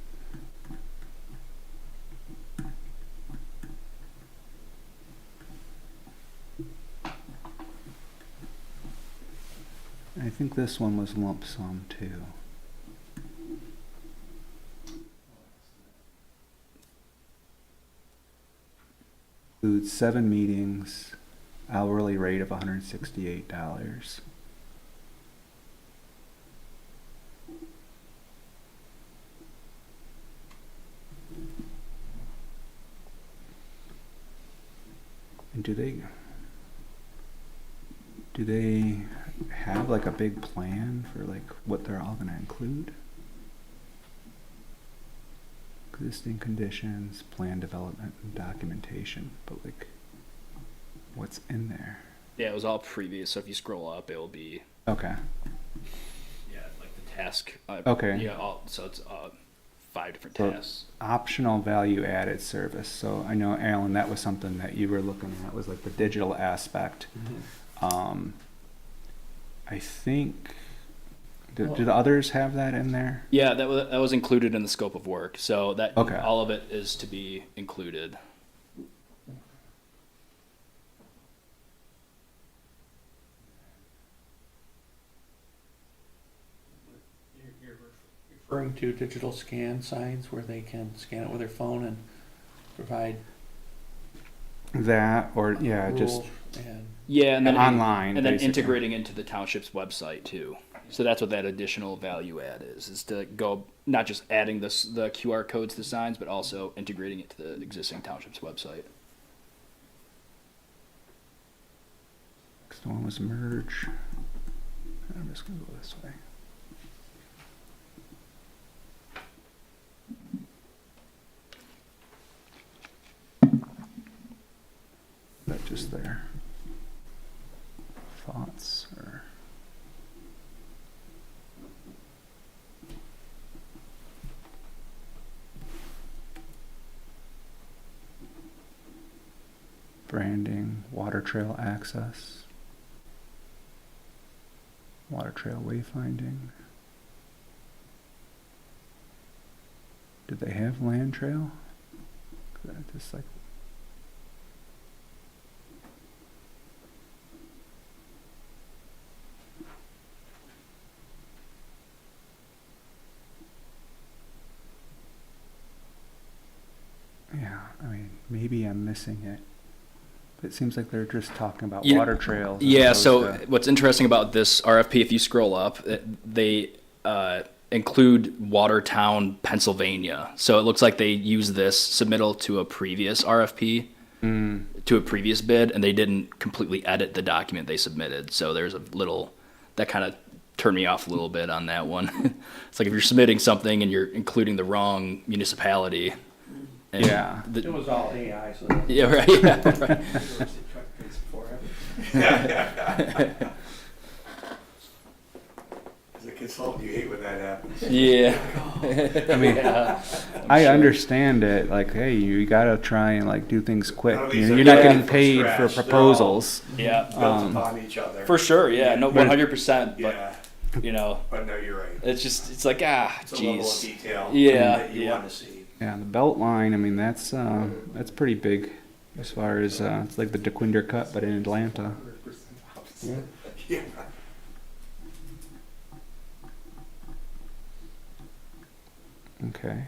I think this one was lump sum too. Includes 7 meetings, hourly rate of $168. And do they have like a big plan for like what they're all gonna include? Existing conditions, plan development, and documentation, but like, what's in there? Yeah, it was all previous. So if you scroll up, it will be Okay. yeah, like the task. Okay. Yeah, so it's 5 different So, tasks. optional value added service. So I know, Alan, that was something that you were looking at, was like the digital aspect. I think, do the others have that in there? Yeah, that was included in the scope of work. So that Okay. all of it is to be included. You're referring to digital scan signs where they can scan it with their phone and provide That, or yeah, just rules and Yeah, and then online, and then basically. integrating into the township's website too. So that's what that additional value add is to go not just adding the QR codes to signs, but also integrating it to the existing township's website. next one was merge. I'm just gonna go this way. That just there. Thoughts or branding, water trail access, water trail wayfinding. Did they have land trail? 'Cause I just like maybe I'm missing it. It seems like they're just talking about You- water trails. as Yeah, opposed so to- what's interesting about this RFP, if you scroll up, they include Watertown, Pennsylvania. So it looks like they used this submittal to a previous RFP, to a previous bid, and they didn't completely edit the document they submitted. So there's a little, that kind of turned me off a little bit on that one. It's like if you're submitting something and you're including the wrong municipality. and Yeah. It was all AI, so. Yeah, right, yeah, right. As a consultant, you hate when that happens. Yeah. I mean, Yeah, I sure. understand it. Like, hey, you gotta try and like do things quick. None of You these know, are you're not built getting from paid scratch. for They're all proposals. Yeah, Built upon each other. for sure, yeah, no, But- 100%, Yeah, but, you know, but no, you're right. it's like, It's a level of jeez. detail Yeah, that you yeah. want to see. Yeah, the belt line. I mean, that's pretty big as far as it's like the DeQuinder cut, but in Atlanta. Yeah. Okay.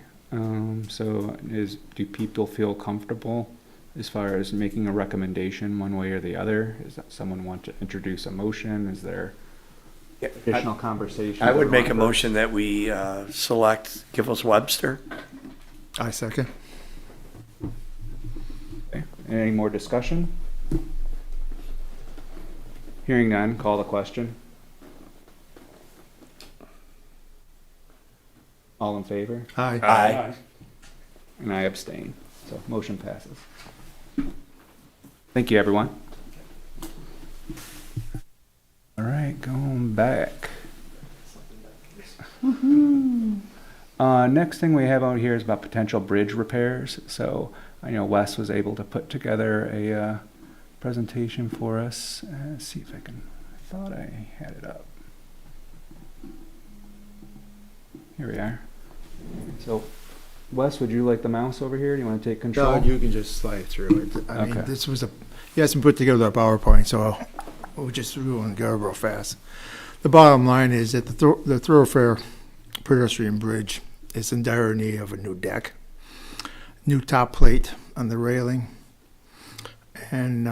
So do people feel comfortable as far as making a recommendation one way or the other? Is that someone want to introduce a motion? Is there Yeah, additional conversation? I would make a motion that we select Giffords Webster. I second. Okay. Any more discussion? Hearing none, call the question. All in favor? Aye. Aye. And I abstain. So motion passes. Thank you, everyone. All right, going back. Next thing we have out here is about potential bridge repairs. So I know Wes was able to put together a presentation for us. Let's see if I thought I had it up. Here we are. So, Wes, would you like the mouse over here? Do you want to take control? No, you can just slide through it. I mean, Okay. this was he hasn't put together a PowerPoint, so we'll just through and go real fast. The bottom line is that the thoroughfare pedestrian bridge is in dire need of a new deck, new top plate on the railing, and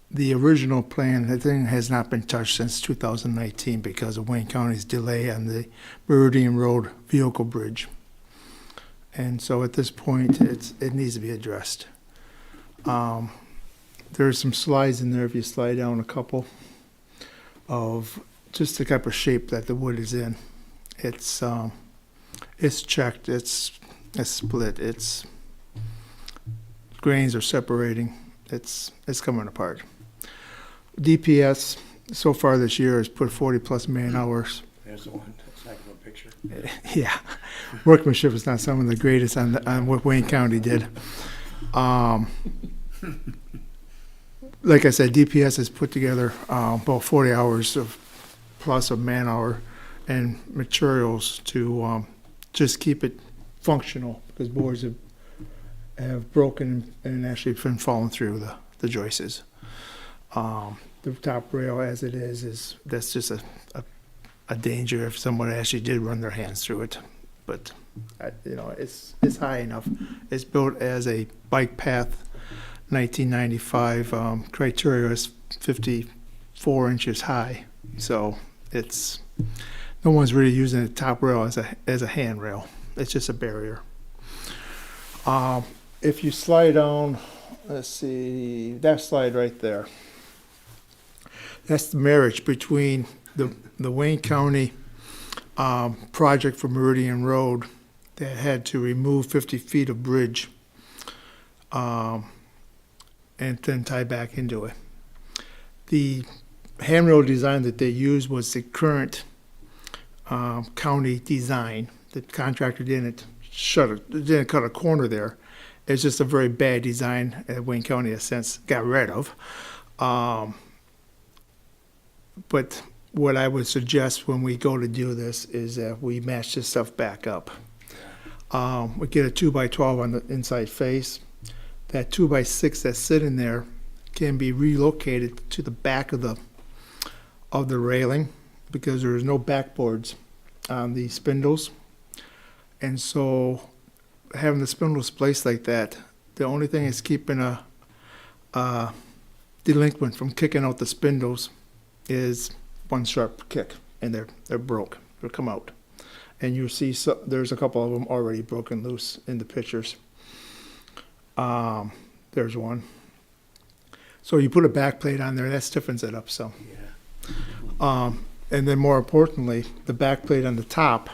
the original plan, the thing has not been touched since 2019 because of Wayne County's delay on the Meridian Road vehicle bridge. And so at this point, it needs to be addressed. There's some slides in there, if you slide down a couple, of just the type of shape that the wood is in. It's checked, it's split, grains are separating, it's coming apart. DPS so far this year has put 40+ man hours. There's the one. That's not a picture. Yeah, workmanship is not some of the greatest on what Wayne County did. Like I said, DPS has put together about 40 hours of plus of man hour and materials to just keep it functional because boards have broken and actually been falling through the joists. The top rail as it is that's just a danger if someone actually did run their hands through it. But it's high enough. It's built as a bike path. 1995 criteria is 54 inches high, so it's no one's really using the top rail as a handrail. It's just a barrier. If you slide down, let's see that slide right there. That's the marriage between the Wayne County project for Meridian Road that had to remove 50 feet of bridge and then tie back into it. The handrail design that they used was the current county design. The contractor didn't cut a corner there. It's just a very bad design that Wayne County has since got rid of. But what I would suggest when we go to do this is that we match this stuff back up. We get a 2x12 on the inside face. That 2x6 that's sitting there can be relocated to the back of the railing because there is no backboards on the spindles. And so having the spindles placed like that The only thing is keeping a delinquent from kicking out the spindles is one sharp kick, and they're broke. They'll come out, and you see there's a couple of them already broken loose in the pictures. There's one. So you put a back plate on there, that stiffens it up some. And then more importantly, the back plate on the top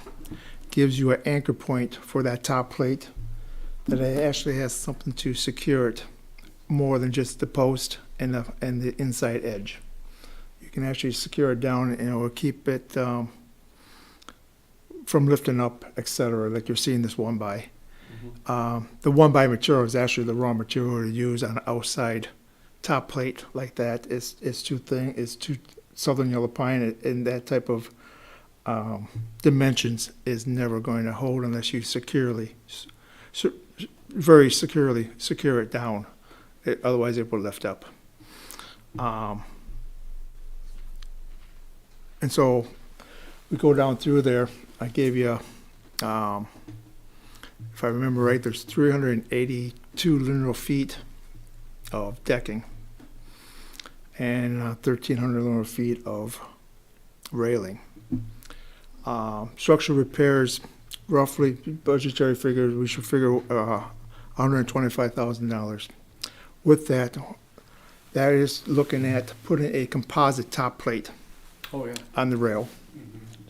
gives you an anchor point for that top plate that it actually has something to secure it more than just the post and the inside edge. You can actually secure it down, and it will keep it from lifting up, etc., like you're seeing this one by. The one by material is actually the raw material to use on the outside top plate like that. It's too thin, it's too southern yellow pine, and that type of dimensions is never going to hold unless you very securely secure it down. Otherwise it will lift up. And so we go down through there. I gave you, if I remember right, there's 382 linear feet of decking and 1,300 linear feet of railing. Structural repairs, roughly budgetary figures, we should figure $125,000. With that is looking at putting a composite top plate on the rail,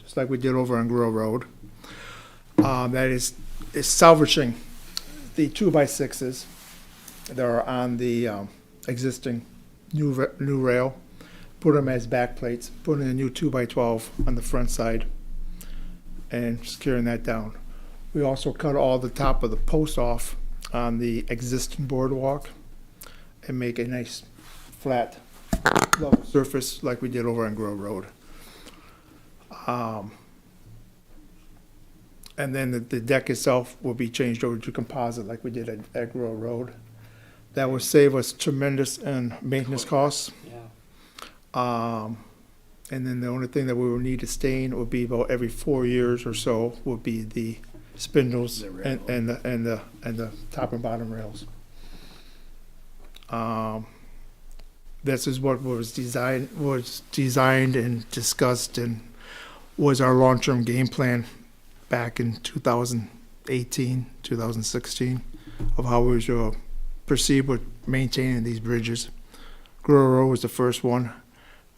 just like we did over on Grill Road. That is salvaging the 2x6s that are on the existing new rail, put them as back plates, putting a new 2x12 on the front side, and securing that down. We also cut all the top of the post off on the existing boardwalk and make a nice flat level surface like we did over on Grove Road. And then the deck itself will be changed over to composite like we did at Grove Road. That will save us tremendous in maintenance costs. And then the only thing that we will need to stain will be about every 4 years or so will be the spindles and the top and bottom rails. This is what was designed and discussed and was our long-term game plan back in 2018, 2016 of how we should proceed with maintaining these bridges. Grill Road was the first one.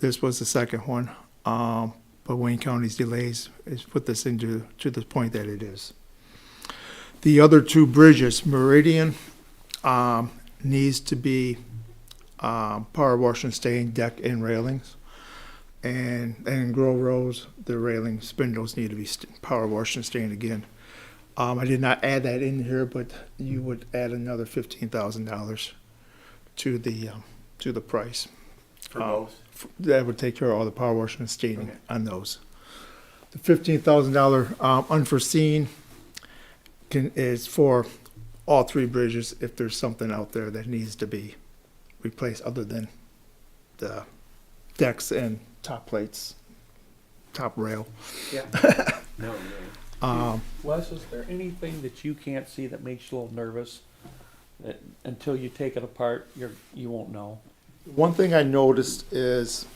This was the second one. But Wayne County's delays has put this to the point that it is. The other two bridges, Meridian needs to be power wash and stain deck and railings. And Grove Road, the railing spindles need to be power washed and stained again. I did not add that in here, but you would add another $15,000 to the price. For both? That would take care of all the power washing and staining on those. The $15,000 unforeseen is for all three bridges if there's something out there that needs to be replaced other than the decks and top plates, top rail. Wes, is there anything that you can't see that makes you a little nervous? That until you take it apart, you won't know. One thing I noticed is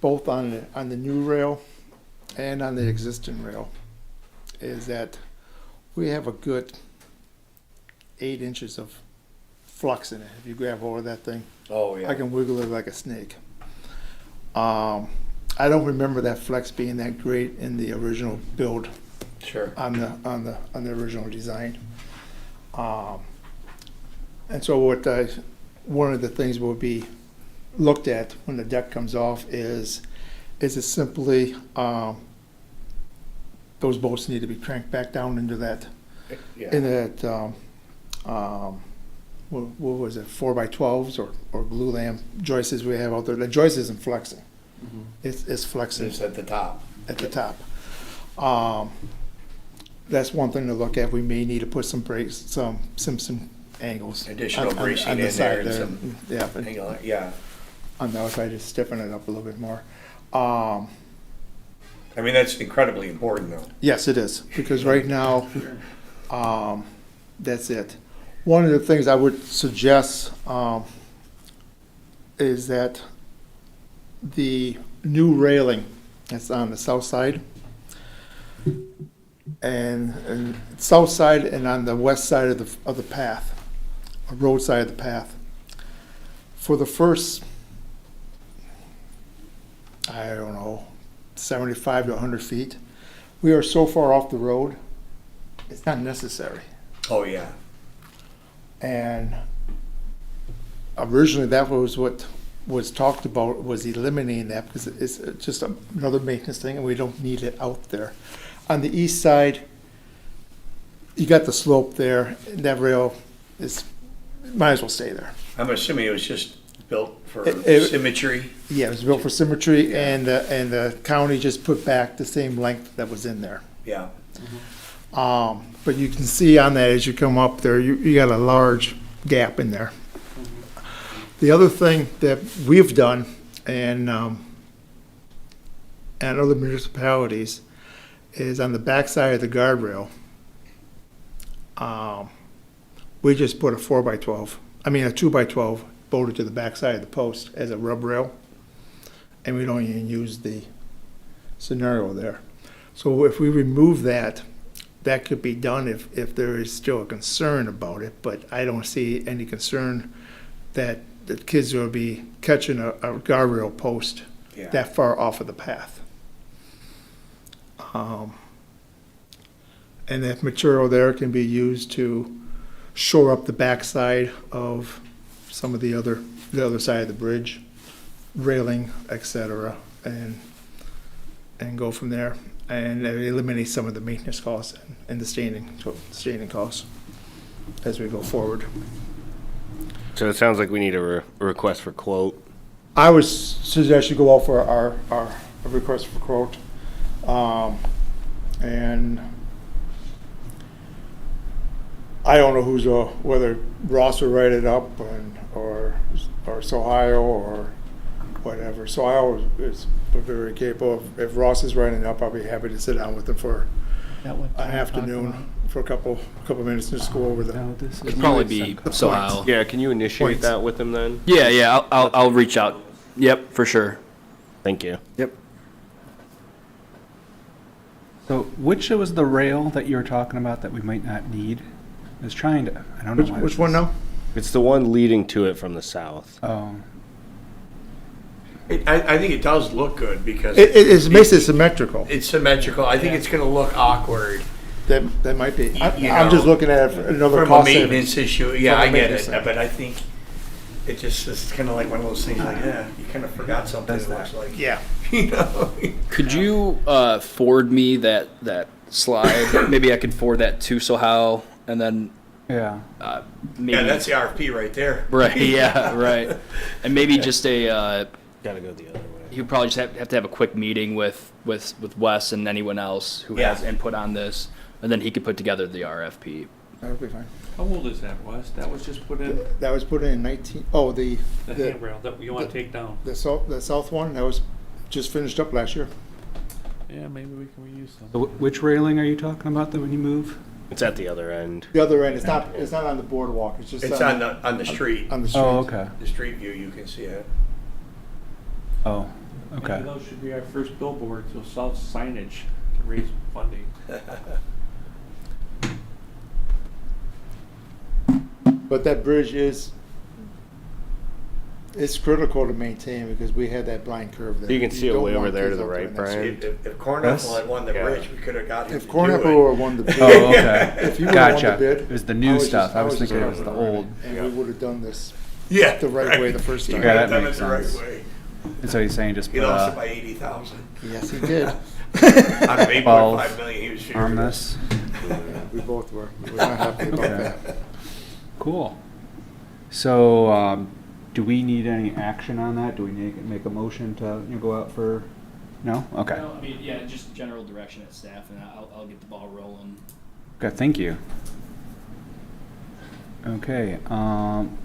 both on the new rail and on the existing rail is that we have a good 8 inches of flux in it. If you grab hold of that thing, I can wiggle it like a snake. I don't remember that flex being that great in the original build. Sure. On the original design. And so one of the things will be looked at when the deck comes off is it simply those bolts need to be cranked back down into that what was it, 4x12s or glue lamp joists we have out there. The joist isn't flexing. It's flexing. It's at the top. At the top. That's one thing to look at. We may need to put some brakes, some angles. Additional bracing on the in side there and some on the outside, just stiffen it up a little bit more. I mean, that's incredibly important though. Yes, it is, because right now, that's it. One of the things I would suggest is that the new railing that's on the south side and south side and on the west side of the path, road side of the path, for the first, I don't know, 75 to 100 feet, we are so far off the road, it's not necessary. Oh, yeah. And originally that was what was talked about, was eliminating that because it's just another maintenance thing and we don't need it out there. On the east side, you got the slope there, and that rail is, might as well stay there. I'm assuming it was just built for It- symmetry. Yeah, it was built for symmetry and the county just put back the same length that was in there. Yeah. But you can see on that as you come up there, you got a large gap in there. The other thing that we've done and other municipalities is on the backside of the guardrail, we just put a 4x12, I mean a 2x12 bolted to the backside of the post as a rub rail, and we don't even use the scenario there. So if we remove that, that could be done if there is still a concern about it, but I don't see any concern that the kids will be catching a guardrail post Yeah. that far off of the path. And that material there can be used to shore up the backside of some of the other side of the bridge, railing, etc., and go from there, and eliminate some of the maintenance costs and the standing costs as we go forward. So it sounds like we need a request for quote. I would suggest you go out for our request for quote, and I don't know who's whether Ross will write it up or Ohio or whatever. So I always is very capable. If Ross is writing it up, I'll be happy to sit down with him for an afternoon for a couple minutes and just go over the. It'd probably be Sohio. Yeah, can you initiate Points. that with him then? Yeah, I'll reach out. Yep, for sure. Thank you. Yep. So which was the rail that you were talking about that we might not need? I was trying to, I don't know. why Which this one is- now? It's the one leading to it from the south. Oh, I think it does look good because It makes it symmetrical. it's symmetrical. I think it's going to look awkward. That might be. You I'm just know, looking at it for another from a cost maintenance savings. issue. Yeah, From a I get maintenance it. savings. But I think it just is kind of like one of those things like, yeah, you kind of forgot something. It looks like. Yeah. You know? Could you forward me that slide? Maybe I could forward that to Sohio, and then yeah. maybe. Yeah, that's the RFP right there. Right. Yeah. Right. And maybe just a. Gotta go the other way. You would probably just have to have a quick meeting with Wes and anyone else who has Yeah. input on this, and then he could put together the RFP. That would be fine. How old is that, Wes? That was just put in, That was put in 19. Oh, the handrail that you want to take down. the south one that was just finished up last year. Yeah, maybe we can reuse some. So which railing are you talking about that when you move? It's at the other end. The other end, it's not on the boardwalk. It's just It's on the street. on the street. Oh, okay. The street view, you can see it. Oh, okay. Maybe those should be our first billboards. We'll sell signage to raise funding. But that bridge is it's critical to maintain because we had that blind curve there. You can see it don't way over want there to kids the out there right, in that Brian. street. If Cornell had won the bridge, we could have got him If to Cornell do it. would have won the bid, Oh, okay. if you would have won Gotcha. the bid, It was the new stuff. I was just thinking it was the gonna- old. and we would have done this Yeah, the right way the first time. Yeah, that done makes it the right sense. way. And so he's saying just He put lost it by 80,000. Yes, he did. Out of 8.5 12 million, he was shooting. on this. Yeah, we both were. We were not happy about Okay. that. Cool. So, do we need any action on that? Do we make a motion to go out for? No. Okay. No, I mean, yeah, just general direction at staff, and I'll get the ball rolling. Okay. Thank you. Okay.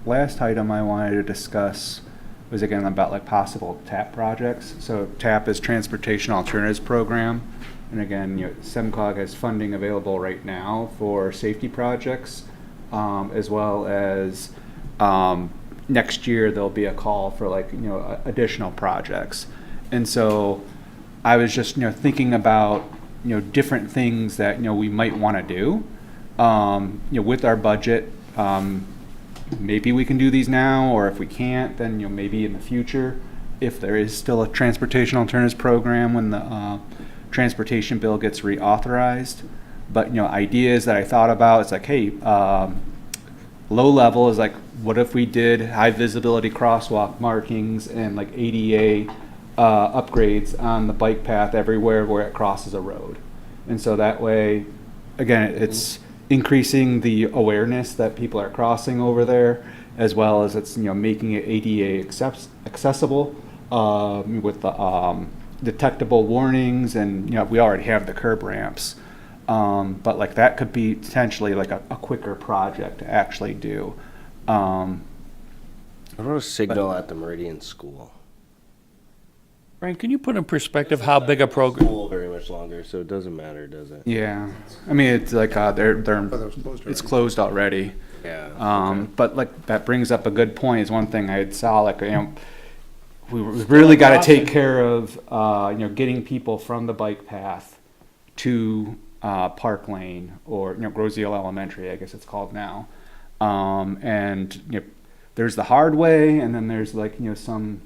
Last item I wanted to discuss was again about like possible TAP projects. So TAP is Transportation Alternatives Program, and again, SEMCOG has funding available right now for safety projects. as well as next year there'll be a call for like, additional projects. And so I was just, thinking about, different things that, we might want to do, with our budget. Maybe we can do these now, or if we can't, then, maybe in the future, if there is still a transportation alternatives program when the transportation bill gets reauthorized. But, ideas that I thought about, it's like, hey, low level is like, what if we did high visibility crosswalk markings and like ADA upgrades on the bike path everywhere where it crosses a road? And so that way, again, it's increasing the awareness that people are crossing over there, as well as it's, making it ADA accessible with the detectable warnings, and, we already have the curb ramps. But like that could be potentially like a quicker project to actually do. What about a signal at the Meridian School? Brian, can you put in perspective how big a program? School very much longer, so it doesn't matter, does it? Yeah, I mean it's like it's closed already. Yeah. But like that brings up a good point. Is one thing I saw like we really got to take care of getting people from the bike path to Park Lane or Groseal Elementary, I guess it's called now. And there's the hard way, and then there's like some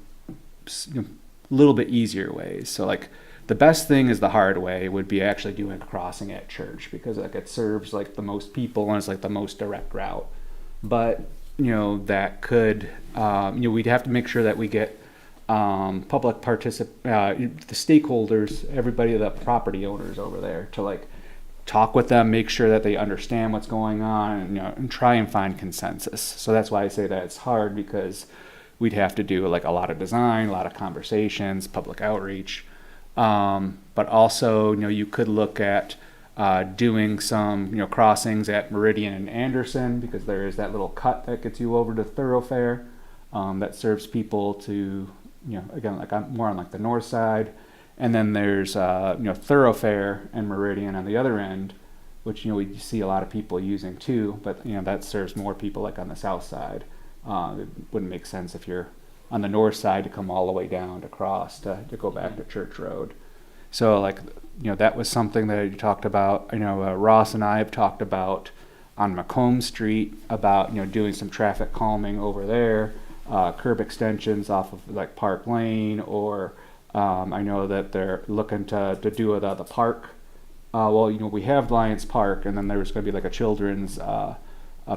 little bit easier ways. So like the best thing is the hard way would be actually doing a crossing at church, because like it serves like the most people and it's like the most direct route. But that could we'd have to make sure that we get public the stakeholders, everybody, the property owners over there, to like talk with them, make sure that they understand what's going on, and, and try and find consensus. So that's why I say that it's hard, because we'd have to do like a lot of design, a lot of conversations, public outreach. But also, you could look at doing some, crossings at Meridian and Anderson, because there is that little cut that gets you over to Thoroughfare that serves people to, again, like more on like the north side. And then there's, Thoroughfare and Meridian on the other end, which, we see a lot of people using too, but, that serves more people like on the south side. It wouldn't make sense if you're on the north side to come all the way down to cross to go back to Church Road. So like, that was something that you talked about. I know Ross and I have talked about on Macomb Street about, doing some traffic calming over there, curb extensions off of like Park Lane, or I know that they're looking to do the park. We have Lions Park, and then there's going to be like a children's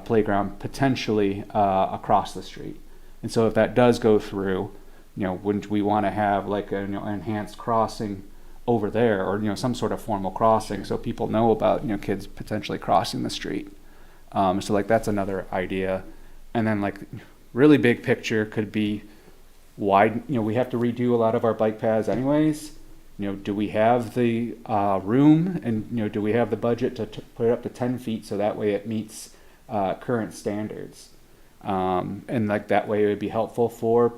playground potentially across the street. And so if that does go through, wouldn't we want to have like an enhanced crossing over there, or some sort of formal crossing, so people know about kids potentially crossing the street. So like that's another idea. And then like really big picture could be wide. We have to redo a lot of our bike paths anyways. Do we have the room, and do we have the budget to put it up to 10 feet so that way it meets current standards? And like that way it would be helpful for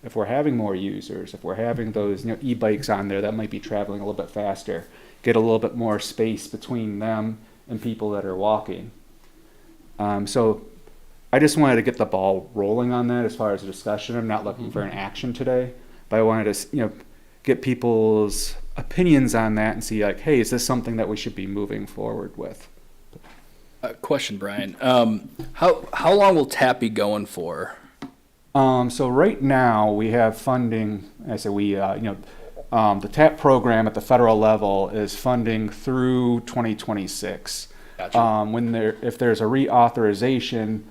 if we're having more users, if we're having those e-bikes on there that might be traveling a little bit faster, get a little bit more space between them and people that are walking. So I just wanted to get the ball rolling on that as far as a discussion. I'm not looking for an action today, but I wanted to get people's opinions on that and see like, hey, is this something that we should be moving forward with? Question, Brian. How long will TAP be going for? So right now we have funding. I say we, the TAP program at the federal level is funding through 2026. Gotcha. If there's a reauthorization,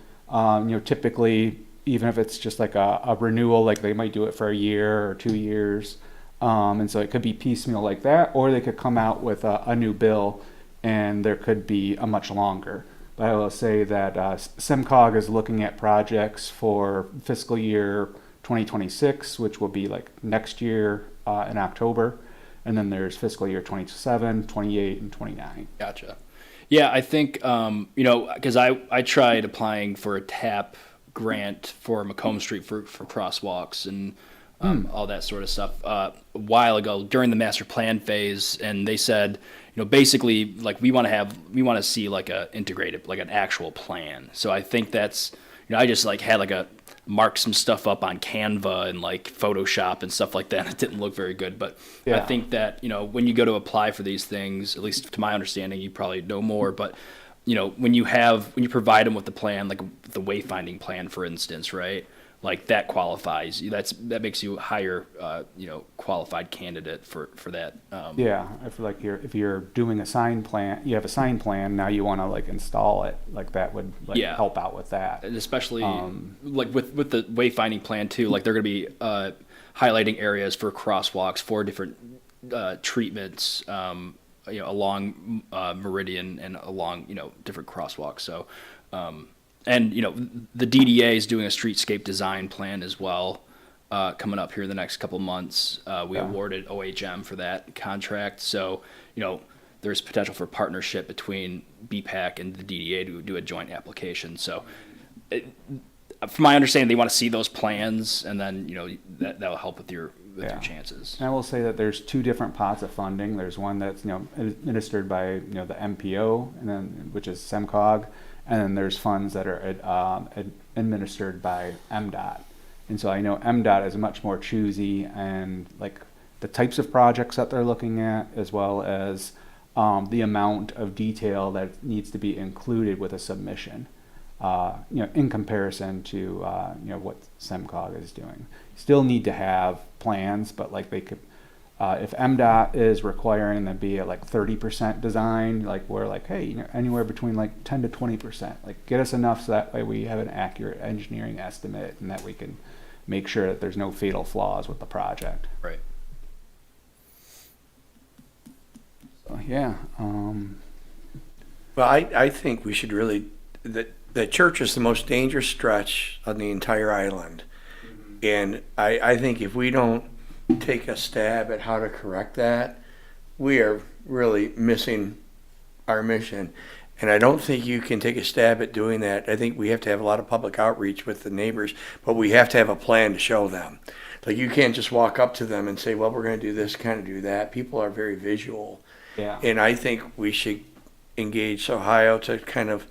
typically even if it's just like a renewal, like they might do it for a year or 2 years, and so it could be piecemeal like that, or they could come out with a new bill, and there could be a much longer. But I will say that SEMCOG is looking at projects for fiscal year 2026, which will be like next year in October. And then there's fiscal year 27, 28, and 29. Gotcha. Yeah, I think, because I tried applying for a TAP grant for Macomb Street for crosswalks, and all that sort of stuff, a while ago during the master plan phase. And they said, basically, like, we want to see like a integrated, like an actual plan. So I think that's, I just like had like mark some stuff up on Canva and like Photoshop and stuff like that. It didn't look very good, but I think that, when you go to apply for these things, at least to my understanding, you probably know more, but when you provide them with the plan, like the wayfinding plan, for instance, right? Like that qualifies you. That makes you a higher, qualified candidate for that. Yeah, I feel like if you're doing a sign plan, you have a sign plan. Now you want to like install it. Like that would help out with that. And especially like with the wayfinding plan too. Like they're going to be highlighting areas for crosswalks for different treatments. Along Meridian and along different crosswalks. So. And, the DDA is doing a streetscape design plan as well, coming up here in the next couple months. We awarded OHM for that contract. So, there's potential for partnership between BPAC and the DDA to do a joint application. So, from my understanding, they want to see those plans, and then, that'll help with your chances. And I will say that there's two different pots of funding. There's one that's, administered by, the MPO, and then, which is SEMCOG. And then there's funds that are administered by MDOT. And so I know MDOT is much more choosy and like the types of projects that they're looking at, as well as the amount of detail that needs to be included with a submission, in comparison to, what SEMCOG is doing. Still need to have plans, but like they could, if MDOT is requiring them to be at like 30% design, like we're like, hey, anywhere between like 10 to 20%, like get us enough so that way we have an accurate engineering estimate and that we can make sure that there's no fatal flaws with the project. Right. So yeah. Well, I think we should really, the church is the most dangerous stretch on the entire island. And I think if we don't take a stab at how to correct that, we are really missing our mission. And I don't think you can take a stab at doing that. I think we have to have a lot of public outreach with the neighbors, but we have to have a plan to show them. Like, you can't just walk up to them and say, well, we're going to do this, kind of do that. People are very visual. Yeah. And I think we should engage Ohio to kind of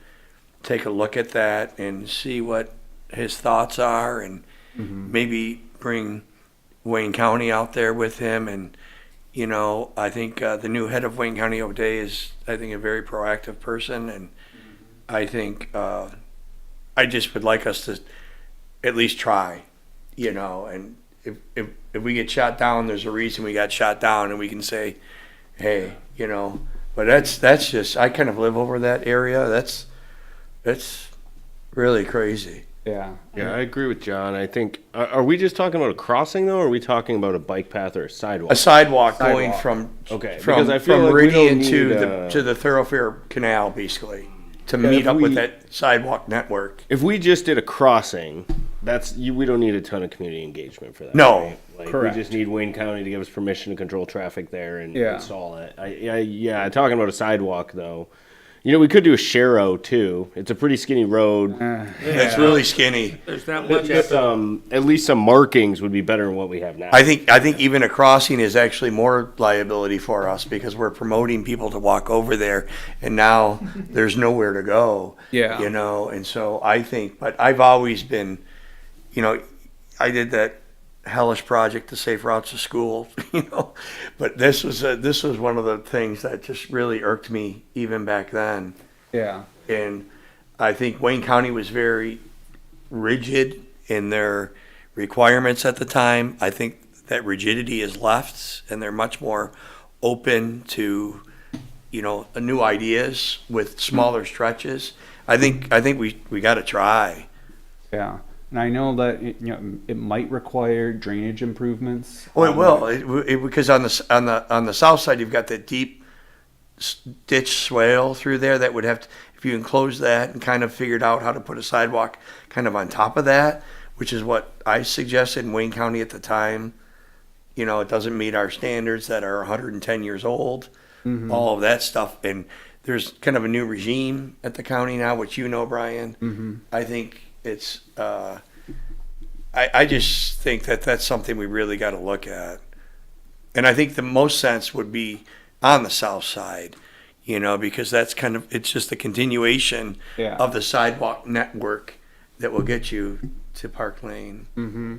take a look at that and see what his thoughts are, and maybe bring Wayne County out there with him. And I think the new head of Wayne County, O'Day, is, I think, a very proactive person, and I think I just would like us to at least try, and if we get shot down, there's a reason we got shot down, and we can say, hey, but that's just, I kind of live over that area. That's really crazy. Yeah. Yeah, I agree with John. I think, are we just talking about a crossing though, or are we talking about a bike path or a sidewalk? A sidewalk going from because I feel like Meridian we don't need, to the thoroughfare canal, basically, to meet up with that sidewalk network. If we just did a crossing, we don't need a ton of community engagement for that. No. Right? Like, Correct. We just need Wayne County to give us permission to control traffic there and Yeah. install it. Talking about a sidewalk though. We could do a Sharrow too. It's a pretty skinny road. It's really skinny. There's not much. At least some markings would be better than what we have now. I think even a crossing is actually more liability for us, because we're promoting people to walk over there, and now there's nowhere to go. Yeah. And so I think, but I've always been, I did that hellish project to Safe Routes to School, but this was one of the things that just really irked me even back then. Yeah. And I think Wayne County was very rigid in their requirements at the time. I think that rigidity is left, and they're much more open to, new ideas with smaller stretches. I think we got to try. Yeah. And I know that it might require drainage improvements. Oh, it will. Because on the south side, you've got that deep ditch swale through there that would have to, if you enclose that and kind of figured out how to put a sidewalk kind of on top of that, which is what I suggested in Wayne County at the time. It doesn't meet our standards that are 110 years old, all of that stuff. And there's kind of a new regime at the county now, which Brian. I think it's I just think that that's something we really got to look at. And I think the most sense would be on the south side, because that's it's just a continuation Yeah. of the sidewalk network that will get you to Park Lane. Mm-hmm.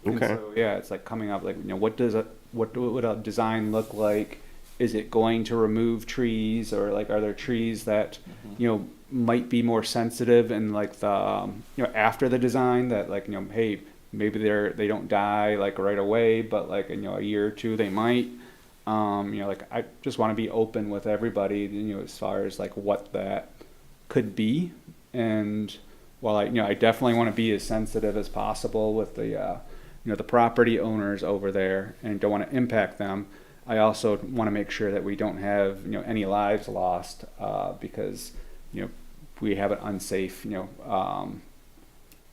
Okay. So, yeah, it's like coming up, like, what would a design look like? Is it going to remove trees, or like, are there trees that, might be more sensitive and like the, after the design that like, hey, maybe they don't die like right away, but like, a year or two they might. Like I just want to be open with everybody, as far as like what that could be. And while I definitely want to be as sensitive as possible with the, the property owners over there and don't want to impact them, I also want to make sure that we don't have, any lives lost, because, we have an unsafe,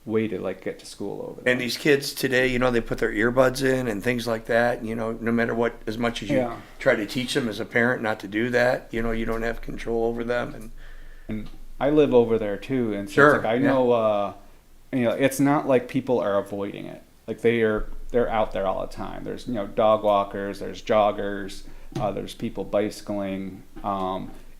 way to like get to school over there. And these kids today, they put their earbuds in and things like that, no matter what, as much as you Yeah. try to teach them as a parent not to do that, you don't have control over them. And I live over there too, and so Sure, it's like I know, it's not like people are avoiding it. Like they're out there all the time. There's dog walkers, there's joggers, there's people bicycling.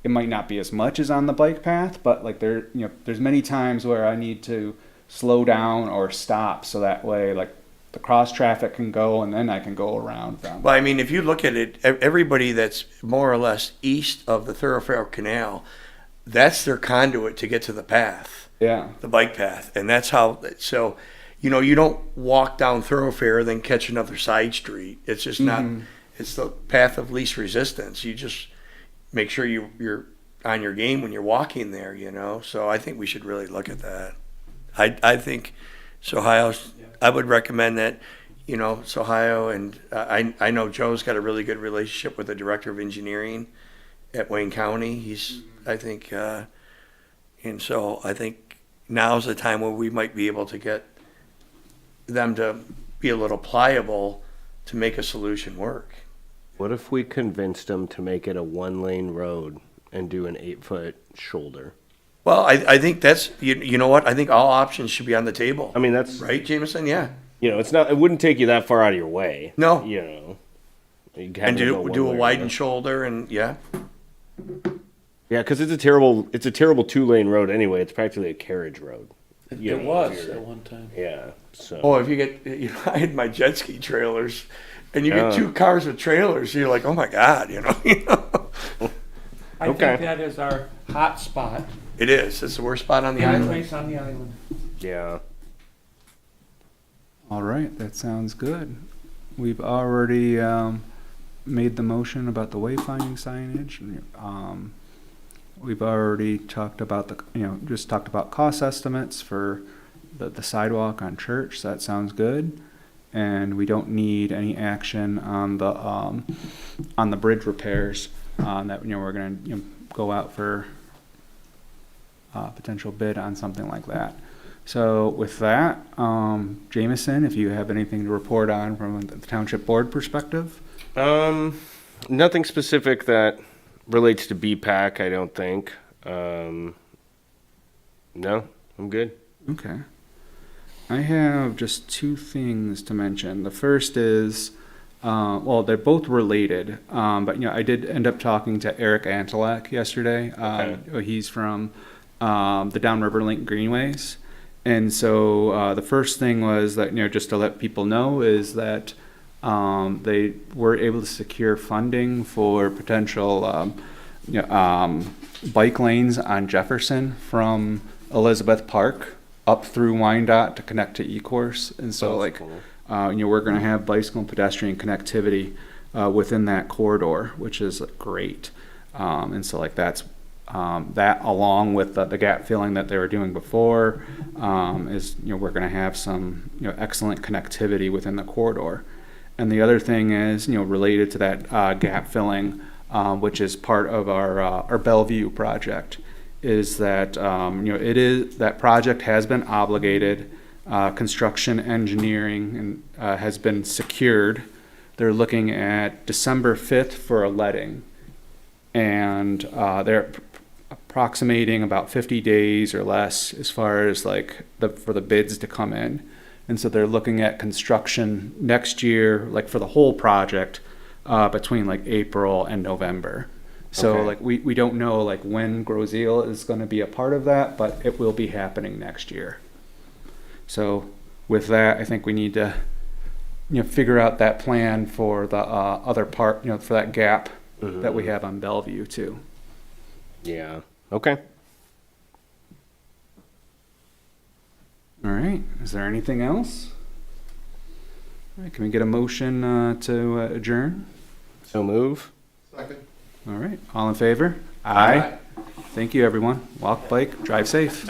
It might not be as much as on the bike path, but like there's many times where I need to slow down or stop so that way like the cross traffic can go and then I can go around them. Well, I mean, if you look at it, everybody that's more or less east of the thoroughfare canal, that's their conduit to get to the path. Yeah. The bike path. And that's how, so, you don't walk down thoroughfare and then catch another side street. It's just not, it's the path of least resistance. You just make sure you're on your game when you're walking there, So I think we should really look at that. I think Sohio, I would recommend that, Sohio, and I know Joe's got a really good relationship with the director of engineering at Wayne County. He's, I think, and so I think now's the time where we might be able to get them to be a little pliable to make a solution work. What if we convinced them to make it a 1-lane road and do an 8-foot shoulder? Well, I think that's, you know what? I think all options should be on the table. I mean, that's right, Jameson? Yeah. It wouldn't take you that far out of your way. No. You And do a widened shoulder and yeah. Yeah, because it's a terrible 2-lane road anyway. It's practically a carriage road. It was at one time. Yeah. So. Oh, if you get, I had my jet ski trailers, and you get two cars with trailers, you're like, oh my God, I think that is our hot spot. It is. It's the worst spot on the Any island. place on the island. Yeah. All right, that sounds good. We've already made the motion about the wayfinding signage. We've already talked about just talked about cost estimates for the sidewalk on Church. So that sounds good. And we don't need any action on the bridge repairs. That we're going to go out for potential bid on something like that. So with that, Jameson, if you have anything to report on from the township board perspective. Nothing specific that relates to BPAC, I don't think. No, I'm good. Okay. I have just two things to mention. The first is, they're both related, but I did end up talking to Eric Antelak yesterday. Okay. He's from the Downriver Link Greenways. And so the first thing was that, just to let people know, is that they were able to secure funding for potential bike lanes on Jefferson from Elizabeth Park up through Wyandotte to connect to E-Course. And so Cool. We're going to have bicycle and pedestrian connectivity within that corridor, which is great. And so that's that, along with the gap filling that they were doing before, is we're going to have some excellent connectivity within the corridor. And the other thing is related to that gap filling, which is part of our Bellevue project, is that that project has been obligated. Construction engineering has been secured. They're looking at December 5th for a letting, and they're approximating about 50 days or less as far as for the bids to come in. And so they're looking at construction next year, like for the whole project, between like April and November. So Okay. like we don't know like when Groseal is going to be a part of that, but it will be happening next year. So with that, I think we need to, figure out that plan for the other part, for that gap that we have on Bellevue too. Yeah. Okay. All right. Is there anything else? All right. Can we get a motion to adjourn? So move. Second. All right. All in favor? Aye. Thank you, everyone. Walk, bike, drive safe.